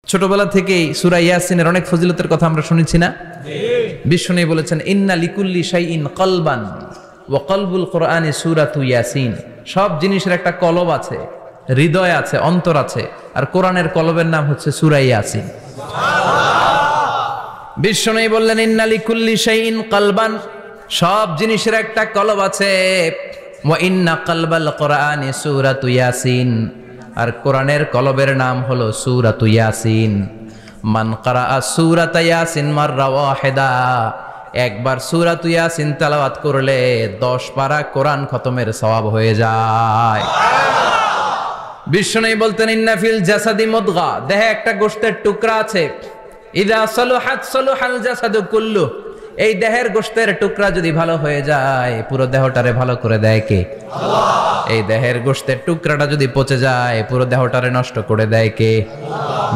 ছোটবেলা থেকেই সূরা ইয়াসিনের অনেক ফজিলতের কথা আমরা শুনেছি না? বিশ্বনবী বলেছেন ইন্না লিকুল্লি শাইইন কলবান ওয়া কলবুল কোরআনি সূরাতু ইয়াসিন। সব জিনিসের একটা কলব আছে, হৃদয় আছে, অন্তর আছে, আর কোরআনের কলবের নাম হচ্ছে সূরা ইয়াসিন। বিশ্বনবী বললেন ইন্না লিকুল্লি শাইইন কলবান, সব জিনিসের একটা কলব আছে। ওয়া ইন্না কলবাল কোরআনি সূরাতু ইয়াসিন, আর কোরআনের কলবের নাম হলো সূরাতু ইয়াসিন। মান ক্বারাআ সূরাতা ইয়াসিন মাররা ওয়াহিদা, একবার সূরাতু ইয়াসিন তেলাওয়াত করলে 10 পারা কোরআন খতমের সওয়াব হয়ে যায়। বিশ্বনবী বলতেন ইন্না ফিল জাসাদি মুদগা, দেহে একটা গোশতের টুকরা আছে। ইযা সালুহাত সালুহাল জাসাদু কুল্লু, এই দেহের গোশতের টুকরা যদি ভালো হয়ে যায় পুরো দেহটারে ভালো করে দেয় কে? আল্লাহ। এই দেহের গোশতের টুকরাটা যদি পচে যায় পুরো দেহটারে নষ্ট করে দেয় কে?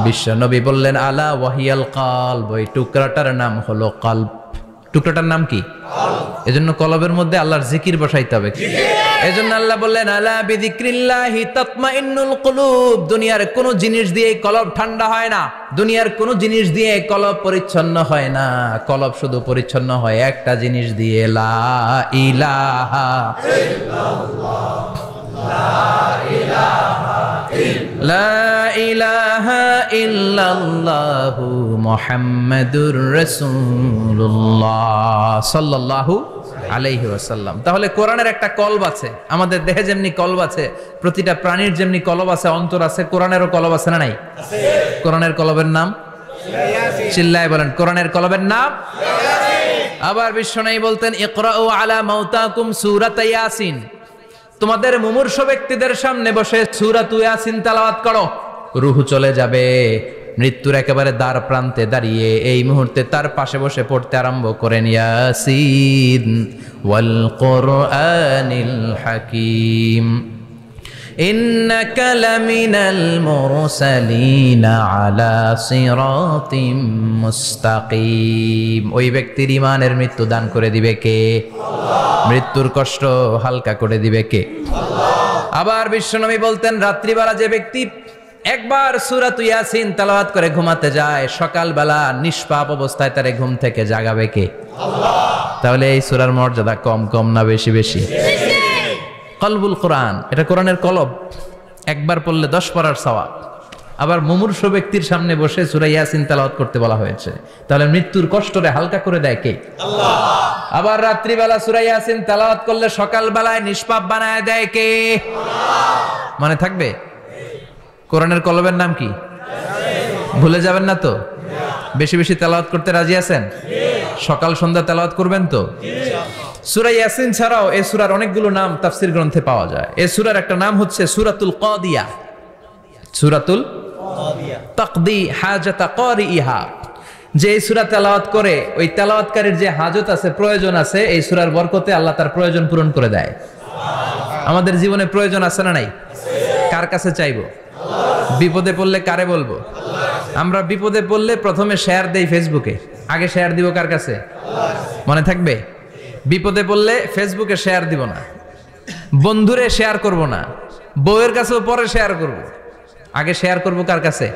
বিশ্বনবী বললেন আলা ওয়াহিয়াল কলব, ওই টুকরাটার নাম হলো কলব। টুকরাটার নাম কি? কলব। এজন্য কলবের মধ্যে আল্লাহর জিকির বসাইতে হবে। এজন্য আল্লাহ বললেন আলা বিযিক্রিল্লাহি তাতমাইন্নুল কুলুব। দুনিয়ার কোন জিনিস দিয়ে কলব ঠান্ডা হয় না, দুনিয়ার কোন জিনিস দিয়ে কলব পরিচ্ছন্ন হয় না। কলব শুধু পরিচ্ছন্ন হয় একটা জিনিস দিয়ে, লা ইলাহা ইল্লাল্লাহ, লা ইলাহা ইল্লাল্লাহ, লা ইলাহা ইল্লাল্লাহু মুহাম্মাদুর রাসূলুল্লাহ সাল্লাল্লাহু আলাইহি ওয়াসাল্লাম। তাহলে কোরআনের একটা কলব আছে, আমাদের দেহে যেমনি কলব আছে, প্রতিটা প্রাণীর যেমনি কলব আছে, অন্তর আছে, কোরআনেরও কলব আছে না নাই? আছে। কোরআনের কলবের নাম ইয়াসিন। চিল্লায়ে বলেন কোরআনের কলবের নাম ইয়াসিন। আবার বিশ্বনবী বলতেন ইকরাউ আলা মাউতাকুম সূরাতা ইয়াসিন, তোমাদের মুমূর্ষু ব্যক্তিদের সামনে বসে সূরাতু ইয়াসিন তেলাওয়াত করো। রূহ চলে যাবে, মৃত্যুর একেবারে দ্বার প্রান্তে দাঁড়িয়ে এই মুহূর্তে তার পাশে বসে পড়তে আরম্ভ করেন ইয়াসিন ওয়াল কোরআনিল হাকিম ইন্নাকা লামিনাল মুরসালিনা আলা সিরাতিম মুস্তাকিম। ওই ব্যক্তির ঈমানের মৃত্যু দান করে দিবে কে? আল্লাহ। মৃত্যুর কষ্ট হালকা করে দিবে কে? আল্লাহ। আবার বিশ্বনবী বলতেন রাত্রিবেলা যে ব্যক্তি একবার সূরাতু ইয়াসিন তেলাওয়াত করে ঘুমাতে যায়, সকালবেলা নিষ্পাপ অবস্থায় তারে ঘুম থেকে জাগাবে কে? আল্লাহ। তাহলে এই সূরার মর্যাদা কম কম না বেশি বেশি? কলবুল কোরআন, এটা কোরআনের কলব, একবার পড়লে 10 পারার সওয়াব। আবার মুমূর্ষু ব্যক্তির সামনে বসে সূরা ইয়াসিন তেলাওয়াত করতে বলা হয়েছে, তাহলে মৃত্যুর কষ্টরে হালকা করে দেয় কে? আল্লাহ। আবার রাত্রিবেলা সূরা ইয়াসিন তেলাওয়াত করলে সকালবেলায় নিষ্পাপ বানায় দেয় কে? আল্লাহ। মনে থাকবে? কোরআনের কলবের নাম কি? ভুলে যাবেন না তো? বেশি বেশি তেলাওয়াত করতে রাজি আছেন? সকাল সন্ধ্যা তেলাওয়াত করবেন তো? সূরা ইয়াসিন ছাড়াও এই সূরার অনেকগুলো নাম তাফসীর গ্রন্থে পাওয়া যায়। এই সূরার একটা নাম হচ্ছে সূরাতুল কাদিয়া। সূরাতুল কাদিয়া তাকদি হাজাতা কারিইহা। যে এই সূরা তেলাওয়াত করে ওই তেলাওয়াতকারীর যে হাজত আছে, প্রয়োজন আছে, এই সূরার বরকতে আল্লাহ তার প্রয়োজন পূরণ করে দেয়। আমাদের জীবনে প্রয়োজন আছে না নাই? কার কাছে চাইবো? বিপদে পড়লে কারে বলবো? আমরা বিপদে পড়লে প্রথমে শেয়ার দেই ফেসবুকে, আগে শেয়ার দিব কার কাছে? মনে থাকবে? বিপদে পড়লে ফেসবুকে শেয়ার দিব না, বন্ধুরে শেয়ার করব না, বউয়ের কাছেও পরে শেয়ার করব, আগে শেয়ার করব কার কাছে?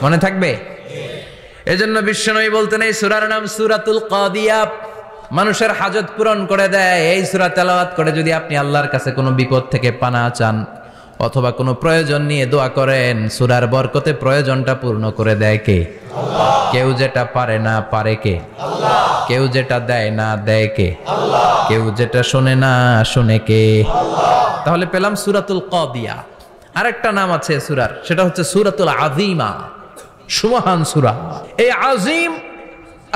মনে থাকবে? এজন্য বিশ্বনবী বলতেন এই সূরার নাম সূরাতুল কাদিয়া, মানুষের হাজত পূরণ করে দেয়। এই সূরা তেলাওয়াত করে যদি আপনি আল্লাহর কাছে কোনো বিপদ থেকে পানা চান অথবা কোনো প্রয়োজন নিয়ে দোয়া করেন, সূরার বরকতে প্রয়োজনটা পূর্ণ করে দেয় কে? আল্লাহ। কেউ যেটা পারে না পারে কে? আল্লাহ। কেউ যেটা দেয় না দেয় কে? আল্লাহ। কেউ যেটা শোনে না শোনে কে? আল্লাহ। তাহলে পেলাম সূরাতুল কাদিয়া। আরেকটা নাম আছে সূরার, সেটা হচ্ছে সূরাতুল আযীমা, সুমহান সূরা। এই আযীম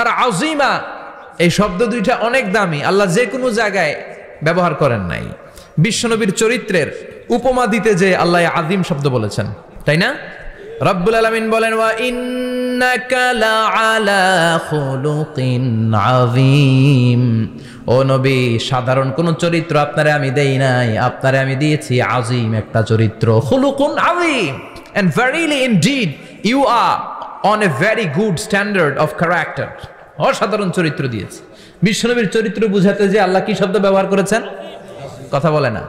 আর আযীমা এই শব্দ দুইটা অনেক দামি, আল্লাহ যে কোনো জায়গায় ব্যবহার করেন নাই। বিশ্বনবীর চরিত্রের উপমা দিতে যে আল্লাহ আযীম শব্দ বলেছেন, তাই না? রব্বুল আলামিন বলেন ওয়া ইন্নাকা লাআলা খুলুকিন আযীম। ও নবী, সাধারণ কোন চরিত্র আপনারে আমি দেই নাই, আপনারে আমি দিয়েছি আযীম একটা চরিত্র। খুলুকুন আযীম, and verily indeed you are on a very good standard of character। অসাধারণ চরিত্র দিয়েছি। বিশ্বনবীর চরিত্র বুঝাতে যে আল্লাহ কি শব্দ ব্যবহার করেছেন? কথা বলে না,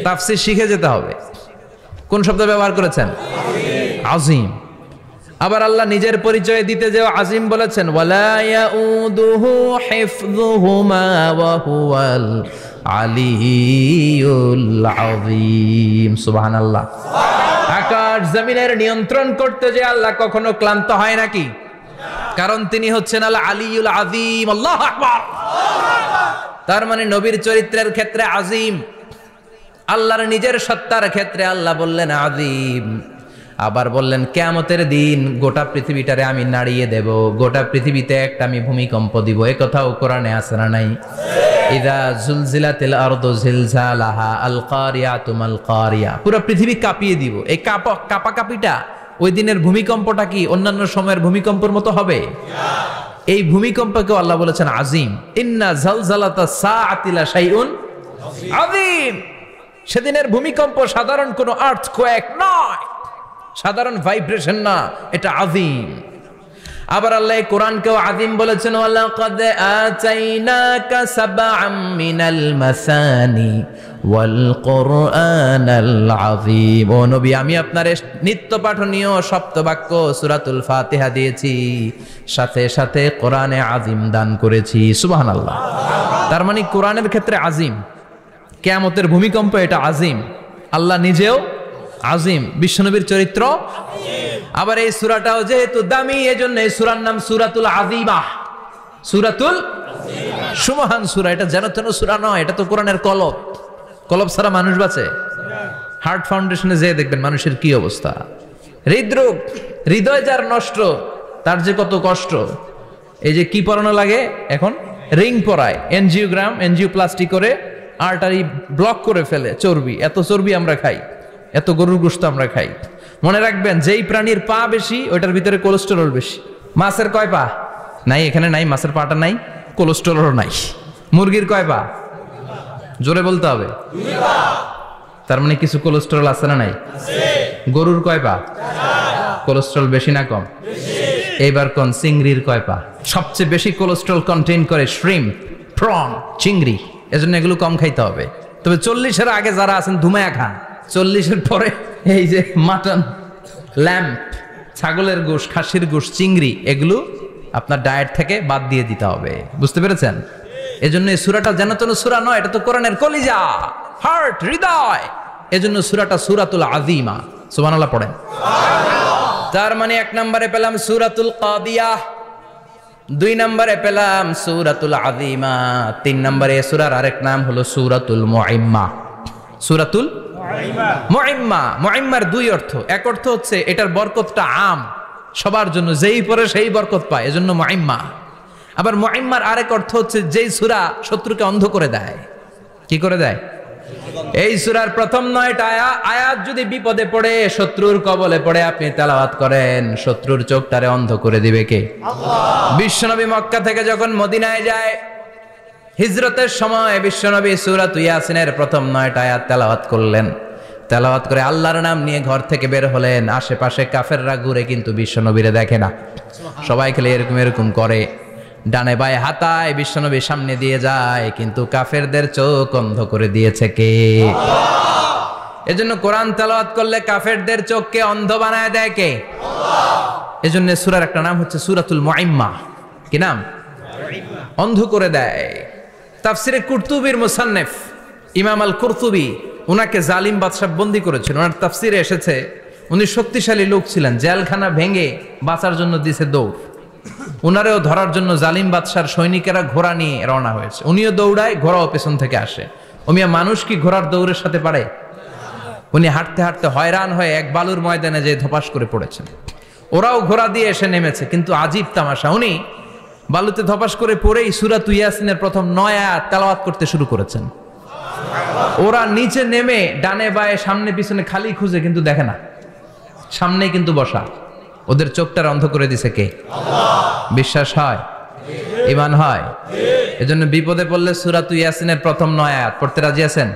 তাফসীর শিখে যেতে হবে। কোন শব্দ ব্যবহার করেছেন? আযীম। আবার আল্লাহ নিজের পরিচয় দিতে যে আজিম বলেছেন, ওয়ালা ইয়াউদুহু হিফযুহুমা ওয়া হুয়াল আলিয়্যুল আযীম। সুবহানাল্লাহ। আকাশ জমিনের নিয়ন্ত্রণ করতে যে আল্লাহ কখনো ক্লান্ত হয় নাকি? কারণ তিনি হচ্ছেন আল আলিয়্যুল আযীম। আল্লাহু আকবার। তার মানে নবীর চরিত্রের ক্ষেত্রে আজিম, আল্লাহর নিজের সত্তার ক্ষেত্রে আল্লাহ বললেন আযীম। আবার বললেন কিয়ামতের দিন গোটা পৃথিবীটারে আমি নাড়িয়ে দেব, গোটা পৃথিবীতে একটা আমি ভূমিকম্প দিব। এই কথাও কোরআনে আছে না নাই? ইযা জুলজিলাতিল আরদু জিলজালাহা আল কারিয়াতু মাল কারিয়া। পুরো পৃথিবী কাঁপিয়ে দিব। এই কাঁপাকাঁপিটা ওই দিনের ভূমিকম্পটা কি অন্যান্য সময়ের ভূমিকম্পের মতো হবে? এই ভূমিকম্পকে আল্লাহ বলেছেন আজিম। ইন্না জালজালাতা সাআতি লা শাইউন আযীম। সেদিনের ভূমিকম্প সাধারণ কোনো আর্থকোয়েক নয়, সাধারণ ভাইব্রেশন না, এটা আযীম। আবার আল্লাহ কোরআনকেও আযীম বলেছেন, ওয়ালাকাদ আতাইনাকা সাবআম মিনাল মাসানি ওয়াল কুরআনাল আযীম। ও নবী, আমি আপনার নিত্য পাঠনীয় সপ্তবাক্য সূরাতুল ফাতিহা দিয়েছি, সাথে সাথে কোরআনে আযীম দান করেছি। সুবহানাল্লাহ। তার মানে কোরআনের ক্ষেত্রে আযীম, কিয়ামতের ভূমিকম্প এটা আযীম, আল্লাহ নিজেও আযীম, বিশ্বনবীর চরিত্র আবার এই সূরাটাও যেহেতু দামি, এজন্য এই সূরার নাম সূরাতুল আযীমা। সূরাতুল সুমহান সূরা। এটা যেন তেন সূরা নয়, এটা তো কোরআনের কলব। কলব ছাড়া মানুষ বাঁচে? হার্ট ফাউন্ডেশনে যেয়ে দেখবেন মানুষের কি অবস্থা। হৃদরোগ, হৃদয় যার নষ্ট, তার যে কত কষ্ট। এই যে কি পরানো লাগে এখন, রিং পরায়, এনজিওগ্রাম, এনজিওপ্লাস্টি করে আর্টারি ব্লক করে ফেলে। চর্বি, এত চর্বি আমরা খাই, এত গরুর গোশত আমরা খাই। মনে রাখবেন, যেই প্রাণীর পা বেশি ওইটার ভিতরে কোলেস্টেরল বেশি। মাছের কয় পা? নাই, এখানে নাই, মাছের পাটা নাই, কোলেস্টেরল নাই। মুরগির কয় পা? জোরে বলতে হবে। তার মানে কিছু কোলেস্টেরল আছে না নাই? গরুর কয় পা? কোলেস্টেরল বেশি না কম? এইবার কোন চিংড়ির কয় পা? সবচেয়ে বেশি কোলেস্টেরল কন্টেইন করে শ্রিম্প, প্রন, চিংড়ি। এজন্য এগুলো কম খাইতে হবে। তবে 40-এর আগে যারা আছেন ধুমায়া খান, 40-এর পরে এই যে মাটন, ল্যাম্প, ছাগলের গোশ, খাসির গোশ, চিংড়ি, এগুলো আপনার ডায়েট থেকে বাদ দিয়ে দিতে হবে। বুঝতে পেরেছেন? এজন্য এই সূরাটা যেন তেন সূরা নয়, এটা তো কোরআনের কলিজা, হার্ট, হৃদয়। এজন্য সূরাটা সূরাতুল আযীমা। সুবহানাল্লাহ পড়েন। তার মানে 1 নম্বরে পেলাম সূরাতুল কাদিয়াহ, 2 নম্বরে পেলাম সূরাতুল আযীমা, 3 নম্বরে সূরার আরেক নাম হলো সূরাতুল মুইম্মা। সূরাতুল মুইম্মা। মুইম্মার 2 অর্থ। এক অর্থ হচ্ছে এটার বরকতটা আম, সবার জন্য, যেই পড়ে সেই বরকত পায়, এজন্য মুইম্মা। আবার মুইম্মার আরেক অর্থ হচ্ছে যেই সূরা শত্রুকে অন্ধ করে দেয়। কি করে দেয়? এই সূরার প্রথম 9টা আয়াত যদি বিপদে পড়ে, শত্রুর কবলে পড়ে আপনি তেলাওয়াত করেন, শত্রুর চোখটারে অন্ধ করে দিবে কে? আল্লাহ। বিশ্বনবী মক্কা থেকে যখন মদিনায় যায়, হিজরতের সময় বিশ্বনবী সূরাতুল ইয়াসিনের প্রথম 9টা আয়াত তেলাওয়াত করলেন। তেলাওয়াত করে আল্লাহর নাম নিয়ে ঘর থেকে বের হলেন। আশেপাশে কাফেররা ঘুরে কিন্তু বিশ্বনবীরে দেখে না। সবাই খেলে এরকম এরকম করে, ডানে বায়ে হাতায়, বিশ্বনবী সামনে দিয়ে যায়, কিন্তু কাফেরদের চোখ অন্ধ করে দিয়েছে কে? আল্লাহ। এজন্য কোরআন তেলাওয়াত করলে কাফেরদের চোখকে অন্ধ বানায় দেয় কে? আল্লাহ। এজন্য সূরার একটা নাম হচ্ছে সূরাতুল মুইম্মা। কি নাম? অন্ধ করে দেয়। তাফসিরে কুরতুবীর মুসান্নিফ ইমাম আল কুরতুবী, উনাকে জালিম বাদশা বন্দী করেছিল। ওনার তাফসিরে এসেছে উনি শক্তিশালী লোক ছিলেন, জেলখানা ভেঙে বাঁচার জন্য দিছে দৌড়। উনারেও ধরার জন্য জালিম বাদশার সৈনিকেরা ঘোড়া নিয়ে রওনা হয়েছে। উনিও দৌড়ায়, ঘোড়াও পেছন থেকে আসে। ওমিয়া মানুষ কি ঘোড়ার দৌড়ের সাথে পারে? উনি হাঁটতে হাঁটতে হয়রান হয়ে এক বালুর ময়দানে যেয়ে ধপাস করে পড়েছেন। ওরাও ঘোড়া দিয়ে এসে নেমেছে, কিন্তু আজীব তামাশা, উনি বালুতে ধপাস করে পড়েই সূরাতুল ইয়াসিনের প্রথম 9 আয়াত তেলাওয়াত করতে শুরু করেছেন। ওরা নিচে নেমে ডানে বায়ে সামনে পিছনে খালি খুঁজে, কিন্তু দেখে না, সামনেই কিন্তু বসা। ওদের চোখটার অন্ধ করে দিছে কে? আল্লাহ। বিশ্বাস হয়? ঈমান হয়? এজন্য বিপদে পড়লে সূরাতুল ইয়াসিনের প্রথম 9 আয়াত পড়তে রাজি আছেন?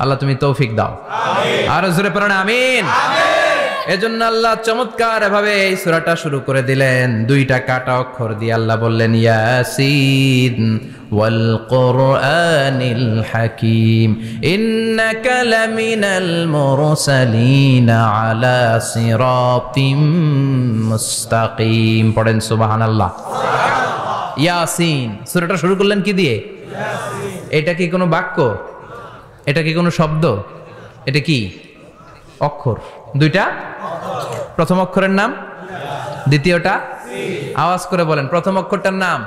আল্লাহ তুমি তৌফিক দাও। আমিন। আরো জোরে পড়েন আমিন। এজন্য আল্লাহ চমৎকার ভাবে এই সূরাটা শুরু করে দিলেন দুইটা কাটা অক্ষর দিয়ে। আল্লাহ বললেন ইয়াসিন ওয়াল কুরআনিল হাকীম ইন্নাকা লামিনাল মুরসালিন আলা সিরাতিম মুস্তাকিম। পড়েন সুবহানাল্লাহ। ইয়াসিন সূরাটা শুরু করলেন কি দিয়ে? এটা কি কোনো বাক্য? এটা কি কোনো শব্দ? এটা কি অক্ষর? দুইটা। প্রথম অক্ষরের নাম, দ্বিতীয়টা আওয়াজ করে বলেন। প্রথম অক্ষরটার নাম,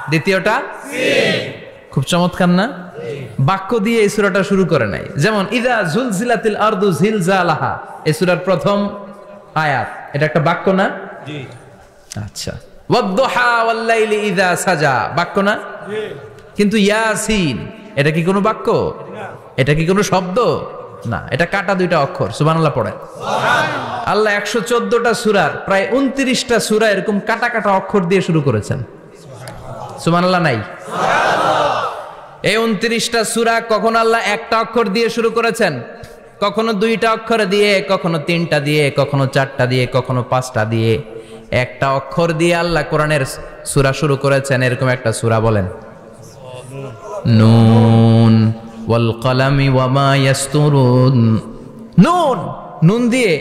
দ্বিতীয়টা। খুব চমৎকার না? বাক্য দিয়ে এই সূরাটা শুরু করে নাই। যেমন ইযা জুলজিলাতিল আরদু জিলজালাহা, এই সূরার প্রথম আয়াত, এটা একটা বাক্য না? জি। আচ্ছা। ওয়াদ-দুহা ওয়াল-লাইলি ইযা সাজা, বাক্য না? জি। কিন্তু ইয়াসিন এটা কি কোনো বাক্য? এটা কি কোনো শব্দ? না, এটা কাটা দুইটা অক্ষর। সুবহানাল্লাহ পড়েন। সুবহানাল্লাহ। আল্লাহ 114টা সূরার প্রায় 29টা সূরা এরকম কাটা কাটা অক্ষর দিয়ে শুরু করেছেন। সুবহানাল্লাহ নাই? সুবহানাল্লাহ। এই 29টা সূরা কখনো আল্লাহ একটা অক্ষর দিয়ে শুরু করেছেন, কখনো দুইটা অক্ষর দিয়ে, কখনো তিনটা দিয়ে, কখনো চারটা দিয়ে, কখনো পাঁচটা দিয়ে। একটা অক্ষর দিয়ে আল্লাহ কোরআনের সূরা শুরু করেছেন। এরকম একটা সূরা বলেন। নুন ওয়াল কলামি ওয়া মা ইয়াসতুরুন। নুন, নুন দিয়ে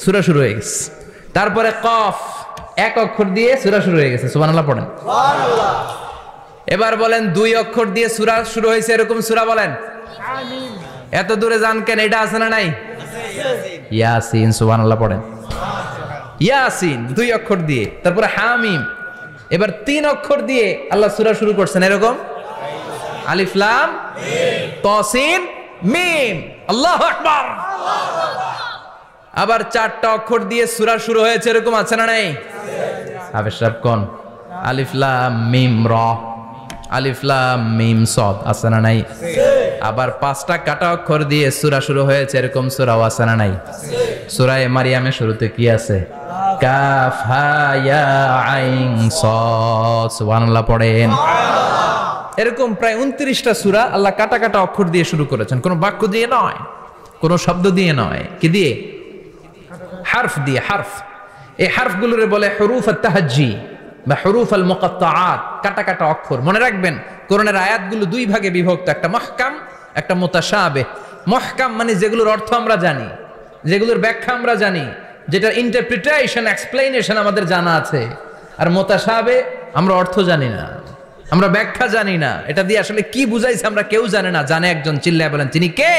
সূরা শুরু হয়ে গেছে। তারপরে কফ, এক অক্ষর দিয়ে সূরা শুরু হয়ে গেছে। সুবহানাল্লাহ পড়েন। সুবহানাল্লাহ। এবার বলেন দুই অক্ষর দিয়ে সূরা শুরু হয়েছে এরকম সূরা বলেন। আমিন। এত দূরে যান কেন? এটা আছে না নাই? ইয়াসিন। সুবহানাল্লাহ পড়েন। ইয়াসিন দুই অক্ষর দিয়ে। তারপরে হামিম। এবার তিন অক্ষর দিয়ে আল্লাহ সূরা শুরু করছেন এরকম। আলিফ লাম মিম তাসিন মিম। আল্লাহু আকবার। আবার চারটা অক্ষর দিয়ে সূরা শুরু হয়েছে এরকম আছে না নাই? হাফেজ সাহেব কোন? আলিফ লাম মিম র, আলিফ লাম মিম সদ আছে না নাই? আবার পাঁচটা কাটা অক্ষর দিয়ে সূরা শুরু হয়েছে এরকম সূরাও আছে না নাই? সূরা মারিয়ামের শুরুতে কি আছে? কাফ হা ইয়া আইন সাদ। সুবহানাল্লাহ পড়েন। এরকম প্রায় 29টা সূরা আল্লাহ কাটা কাটা অক্ষর দিয়ে শুরু করেছেন। কোনো বাক্য দিয়ে নয়, কোনো শব্দ দিয়ে নয়। কি দিয়ে? হারফ দিয়ে। হারফ, এই হারফগুলোরে বলে হুরুফ আত-তাহাজ্জি বা হুরুফ আল-মুকাত্তাআত, কাটা কাটা অক্ষর। মনে রাখবেন কোরআনের আয়াতগুলো দুই ভাগে বিভক্ত, একটা মুহকাম, একটা মুতাশাবিহ। মুহকাম মানে যেগুলোর অর্থ আমরা জানি, যেগুলোর ব্যাখ্যা আমরা জানি, যেটার ইন্টারপ্রিটেশন, এক্সপ্লেনেশন আমাদের জানা আছে। আর মুতাশাবিহ আমরা অর্থ জানি না, আমরা ব্যাখ্যা জানি না, এটা দিয়ে আসলে কি বুঝাইছে আমরা কেউ জানে না। জানে একজন, চিল্লায় বলেন তিনি কে?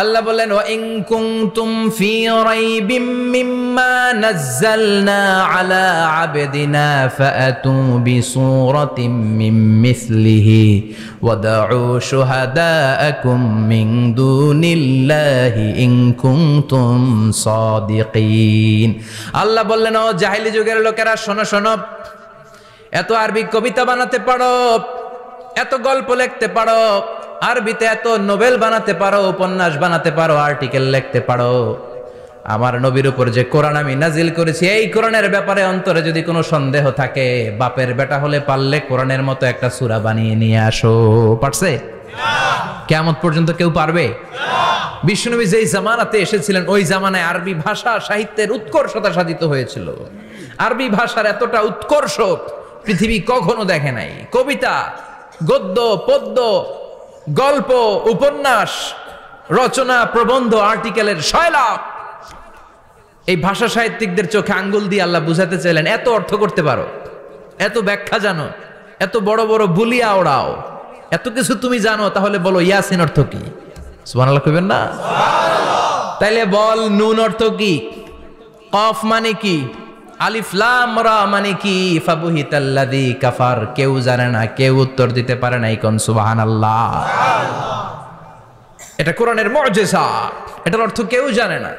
আল্লাহ বলেন ওয়া ইন কুনতুম ফি রাইবিম মিম্মা নাযালনা আলা আবদিনা ফাআতু বিসূরাতিন মিন মিসলিহি ওয়াদউ শুহাদাআকুম মিন দুনিল্লাহি ইন কুনতুম সাদিকিন। আল্লাহ বললেন ও জাহেলি যুগের লোকেরা, শোনো শোনো, এত আরবি কবিতা বানাতে পারো, এত গল্প লিখতে পারো, আরবিতে এত নোবেল বানাতে পারো, উপন্যাস বানাতে পারো, আর্টিকেল লিখতে পারো। আমার নবীর উপর যে কোরআন আমি নাজিল করেছি, এই কোরআনের ব্যাপারে অন্তরে যদি কোনো সন্দেহ থাকে, বাপের বেটা হলে পারলে কোরআনের মতো একটা সূরা বানিয়ে নিয়ে আসো। পারছে? কিয়ামত পর্যন্ত কেউ পারবে? বিশ্বনবী যেই জামানাতে এসেছিলেন ওই জামানায় আরবি ভাষা সাহিত্যের উৎকর্ষতা সাধিত হয়েছিল। আরবি ভাষার এতটা উৎকর্ষ পৃথিবী কখনো দেখে নাই। কবিতা, গদ্য, পদ্য, গল্প, উপন্যাস, রচনা, প্রবন্ধ, আর্টিকেলের শয়লাভ। এই ভাষা সাহিত্যিকদের চোখে আঙ্গুল দিয়ে আল্লাহ বুঝাতে চাইলেন, এত অর্থ করতে পারো, এত ব্যাখ্যা জানো, এত বড় বড় বুলিয়া ওড়াও, এত কিছু তুমি জানো, তাহলে বলো ইয়াসিন অর্থ কি? সুবহানাল্লাহ কইবেন না? তাইলে বল নুন অর্থ কি? কফ মানে কি? আলিফ লাম রা মানে কি? ফাবুহিতাল্লাযী কাফার। কেউ জানে না, কেউ উত্তর দিতে পারে না। কোন সুবহানাল্লাহ। এটা কোরআনের মুজিজা, এটার অর্থ কেউ জানে না।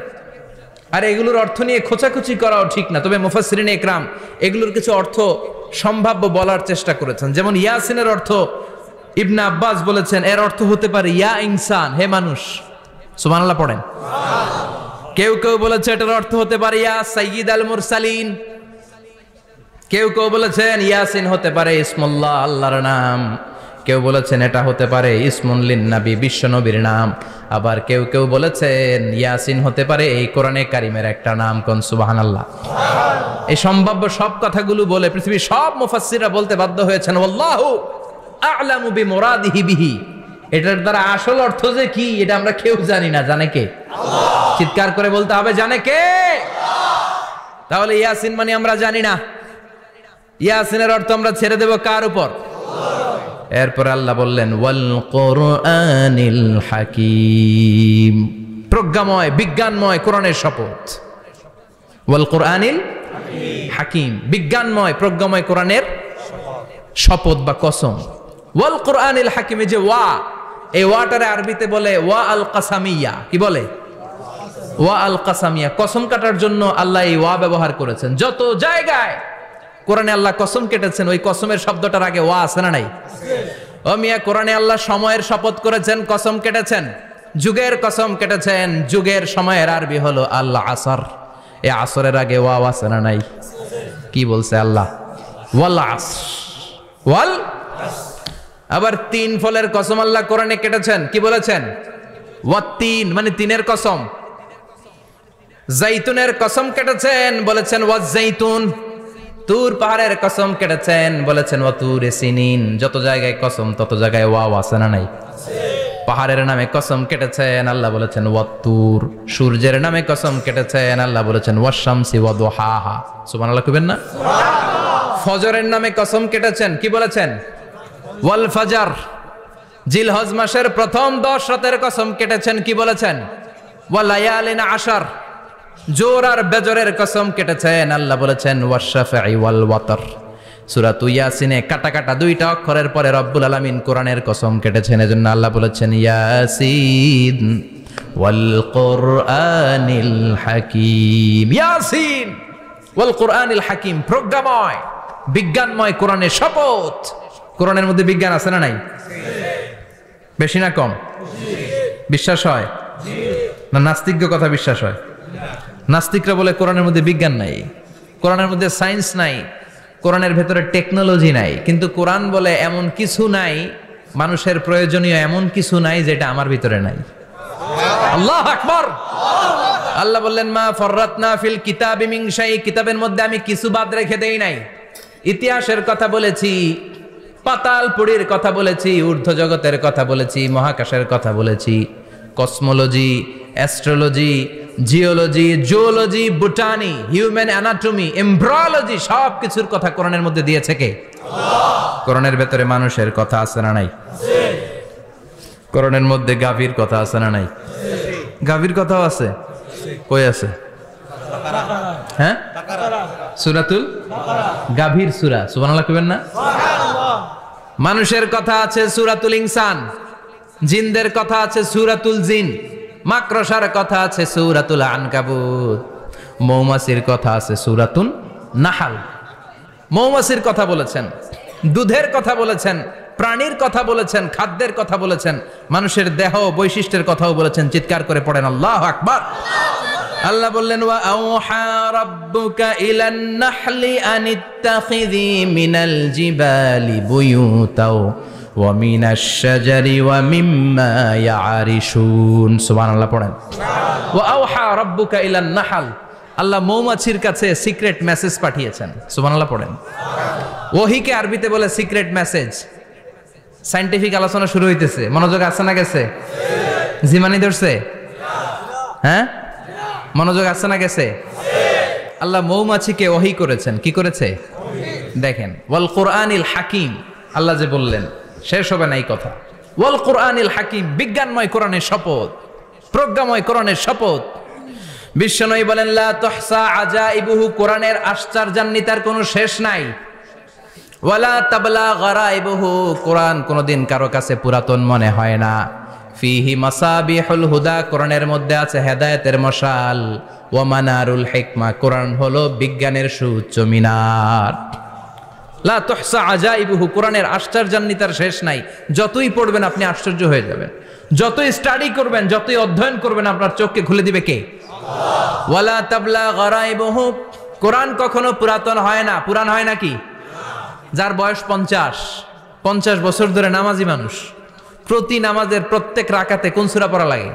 আর এগুলোর অর্থ নিয়ে খোঁচাখুচি করাও ঠিক না। তবে মুফাসসিরিন ইকরাম এগুলোর কিছু অর্থ সম্ভাব্য বলার চেষ্টা করেছেন। যেমন ইয়াসিনের অর্থ ইবনে আব্বাস বলেছেন এর অর্থ হতে পারে ইয়া ইনসান, হে মানুষ। সুবহানাল্লাহ পড়েন। কেউ কেউ বলেছে এটার অর্থ হতে পারে ইয়া সাইয়্যিদ আল মুরসালিন। কেউ কেউ বলেছেন ইয়াসিন হতে পারে ইসমুল্লাহ, আল্লাহর নাম। কেউ বলেছেন এটা হতে পারে ইসমুন লিন নবী, বিশ্ব নবীর নাম। আবার কেউ কেউ বলেছেন ইয়াসিন হতে পারে এই কোরআনে কারিমের একটা নাম। কোন সুবহানাল্লাহ। এই সম্ভাব্য সব কথাগুলো বলে পৃথিবীর সব মুফাসসিররা বলতে বাধ্য হয়েছেন আল্লাহু আ'লামু বিমুরাদিহি বিহি, এটার দ্বারা আসল অর্থ যে কি এটা আমরা কেউ জানি না। জানে কে? আল্লাহ। চিৎকার করে বলতে হবে জানে কে? আল্লাহ। তাহলে ইয়াসিন মানে আমরা জানি না, ইয়াসিনের অর্থ আমরা ছেড়ে দেব কার উপর? আল্লাহ। এরপর আল্লাহ বললেন ওয়াল কোরআনিল হাকিম, প্রজ্ঞাময় বিজ্ঞানময় কোরআনের শপথ। ওয়াল কোরআনিল হাকিম, বিজ্ঞানময় প্রজ্ঞাময় কোরআনের শপথ বা কসম। ওয়াল কোরআনিল হাকিমে যে ওয়া, এই ওয়াটারে আরবিতে বলে ওয়া আল কাসামিয়া। কি বলে? ওয়া আল কাসামিয়া, কসম কাটার জন্য আল্লাহ এই ওয়া ব্যবহার করেছেন। যত জায়গায় কোরআনে আল্লাহ কসম কেটেছেন ওই কসমের শব্দটার আগে ওয়া আছে না নাই? ও মিয়া, কোরআনে আল্লাহ সময়ের শপথ করেছেন, কসম কেটেছেন, যুগের কসম কেটেছেন। যুগের সময়ের আরবি হলো আল আসর, এই আসরের আগে ওয়া আছে না নাই? কি বলছে আল্লাহ? ওয়াল আসর, ওয়াল। আবার তিন ফলের কসম আল্লাহ কোরআনে কেটেছেন, কি বলেছেন? ওয়াত্তিন মানে তিনের কসম। জাইতুনের কসম কেটেছেন, বলেছেন ওয়াজ্জাইতুন। তুর পাহাড়ের কসম কেটেছেন, বলেছেন ওয়াতুরে সিনিন। যত জায়গায় কসম তত জায়গায় ওয়া আছে না নাই? পাহাড়ের নামে কসম কেটেছেন, আল্লাহ বলেছেন ওয়াতুর। সূর্যের নামে কসম কেটেছেন, আল্লাহ বলেছেন ওয়াশ-শামসি ওয়া দুহাহা। সুবহানাল্লাহ কইবেন না? ফজরের নামে কসম কেটেছেন, কি বলেছেন? ওয়াল ফাজর। জিলহজ মাসের প্রথম 10 রাতের কসম কেটেছেন, কি বলেছেন? ওয়া লায়ালিন আশর। জোর আর বেজরের কসম কেটেছেন, আল্লাহ বলেছেন ওয়াশ-শাফঈ ওয়াল ওয়াতর। সূরা ইয়াসিনে কাটা কাটা দুইটা অক্ষরের পরে রব্বুল আলামিন কোরআনের কসম কেটেছেন, এজন্য আল্লাহ বলেছেন ইয়াসিন ওয়াল কোরআনিল হাকিম। ইয়াসিন ওয়াল কোরআনিল হাকিম, প্রজ্ঞাময় বিজ্ঞানময় কোরআনের শপথ। কোরআনের মধ্যে বিজ্ঞান আছে না নাই? বেশি না কম? বিশ্বাস হয় না? নাস্তিকদের কথা বিশ্বাস হয়? নাস্তিকরা বলে কোরআনের মধ্যে বিজ্ঞান নাই, কোরআনের মধ্যে সায়েন্স নাই, কোরআনের ভেতরে টেকনোলজি নাই। কিন্তু কোরআন বলে এমন কিছু নাই, মানুষের প্রয়োজনীয় এমন কিছু নাই যেটা আমার ভিতরে নাই। আল্লাহু আকবার। আল্লাহ বললেন মা ফররাতনা ফিল কিতাবি মিন শাই, কিতাবের মধ্যে আমি কিছু বাদ রেখে দেই নাই। ইতিহাসের কথা বলেছি, পাতালপুরীর কথা বলেছি, ঊর্ধ্ব জগতের কথা বলেছি, মহাকাশের কথা বলেছি, cosmology, astrology, geology, zoology, botany, human anatomy, embryology, সব কিছুর কথা কোরআনের মধ্যে দিয়েছে কে? আল্লাহ। কোরআনের ভেতরে মানুষের কথা আছে না নাই? আছে। কোরআনের মধ্যে গাভীর কথা আছে না নাই? আছে। গাভীর কথাও আছে? কই আছে? হ্যাঁ, সূরাতুল গাভীর সূরা। সুবহানাল্লাহ কইবেন না? সুবহানাল্লাহ। মানুষের কথা আছে সূরাতুল ইনসান, জিনদের কথা আছে সূরাতুল জিন, মাকড়সার কথা আছে সূরাতুল আনকাবুত, মৌমাছির কথা আছে সূরাতুন নাহাল। মৌমাছির কথা বলেছেন, দুধের কথা বলেছেন, প্রাণীর কথা বলেছেন, খাদ্যের কথা বলেছেন, মানুষের দেহ বৈশিষ্ট্যের কথাও বলেছেন। চিৎকার করে পড়েন আল্লাহু আকবার। আল্লাহ বললেন ওয়া আওহা রাব্বুকা ইলান নাহলি আনিত্তাখিযি মিনাল জিবালি বুয়ুতাও ওয়া মিনাশ শাজারি ওয়া মিম্মা ইয়ারিশুন। সুবহানাল্লাহ পড়েন। ওয়া আওহা রাব্বুকা ইলান নাহল, আল্লাহ মৌমাছির কাছে সিক্রেট মেসেজ পাঠিয়েছেন। সুবহানাল্লাহ পড়েন। ওহীকে আরবিতে বলে সিক্রেট মেসেজ। সায়েন্টিফিক আলোচনা শুরু হইতেছে, মনোযোগ আছে না গেছে? জিমানি ধরছে? হ্যাঁ, মনোযোগ আছে না গেছে? আল্লাহ মৌমাছিকে ওহী করেছেন। কি করেছে? দেখেন, ওয়াল কোরআনিল হাকিম, আল্লাহ যে বললেন শেষ হবে না এই কথা। ওয়াল কোরআনিল হাকিম, বিজ্ঞানময় কোরআনের শপথ, প্রজ্ঞাময় কোরআনের শপথ। বিশ্বনবী বলেন লা তুহসা আজাইবুহু, কোরআনের আশ্চর্যান্বিতার কোনো শেষ নাই। ওয়ালা তাবলা গারাইবুহু, কোরআন কোনোদিন কারো কাছে পুরাতন মনে হয় না। ফিহি মাসাবিহুল হুদা, কোরআনের মধ্যে আছে হেদায়েতের মশাল। ওয়া মানারুল হিকমা, কোরআন হলো বিজ্ঞানের সুউচ্চ মিনার। লা তুহসা আজাইবুহু, কোরআনের আশ্চর্যান্বিতার শেষ নাই। যতই পড়বেন আপনি আশ্চর্য হয়ে যাবেন, যতই স্টাডি করবেন, যতই অধ্যয়ন করবেন, আপনার চোখকে খুলে দিবে কে? আল্লাহ। ওয়ালা তাবলা গারাইবুহু, কোরআন কখনো পুরাতন হয় না। পুরান হয় নাকি? যার বয়স 50 50 বছর ধরে নামাজি মানুষ, প্রতি নামাজের প্রত্যেক রাকাতে কোন সূরা পড়া লাগে?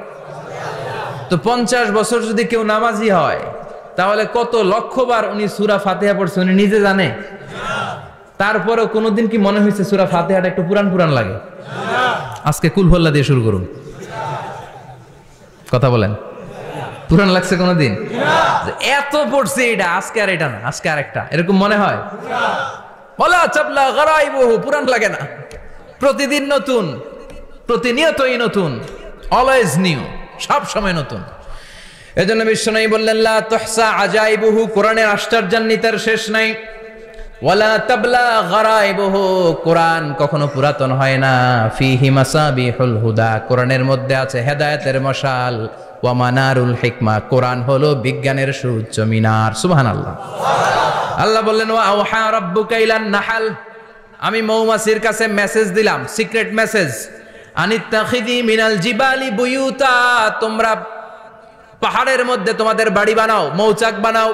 তো 50 বছর যদি কেউ নামাজি হয় তাহলে কত লক্ষবার উনি সূরা ফাতিহা পড়ছে উনি নিজে জানে? তারপরেও কোনোদিন কি মনে হয়েছে সূরা ফাতিহাটা একটু পুরান পুরান লাগে? আজকে কুল হল্লা দিয়ে শুরু করুন, কথা বলেন, পুরান লাগছে কোনোদিন? এত পড়ছে এটা, আজকে আর এটা না, আজকে আর একটা, এরকম মনে হয়? ওয়ালা চাবলা গারাইবহু, পুরান লাগে না, প্রতিদিন নতুন, প্রতিনিয়তই নতুন, অলওয়েজ নিউ, সব সময় নতুন। এজন্য বিশ্বনবী বললেন লা তুহসা আজাইবুহু, কোরআনের আশ্চর্যান্বিতার শেষ নাই। ওয়ালা তাবলা গারাইবুহু, কোরআন কখনো পুরাতন হয় না। ফিহি মাসাবিহুল হুদা, কোরআনের মধ্যে আছে হেদায়েতের মশাল। ওয়া মানারুল হিকমা, কোরআন হলো বিজ্ঞানের সুউচ্চ মিনার। সুবহানাল্লাহ। আল্লাহ বললেন ওয়া আওহা রাব্বুকা ইলান নাহাল, আমি মৌমাছির কাছে মেসেজ দিলাম, সিক্রেট মেসেজ, আনিত্তাখিদি মিনাল জিবালি বুয়ুতা, তোমরা পাহাড়ের মধ্যে তোমাদের বাড়ি বানাও, মৌচাক বানাও।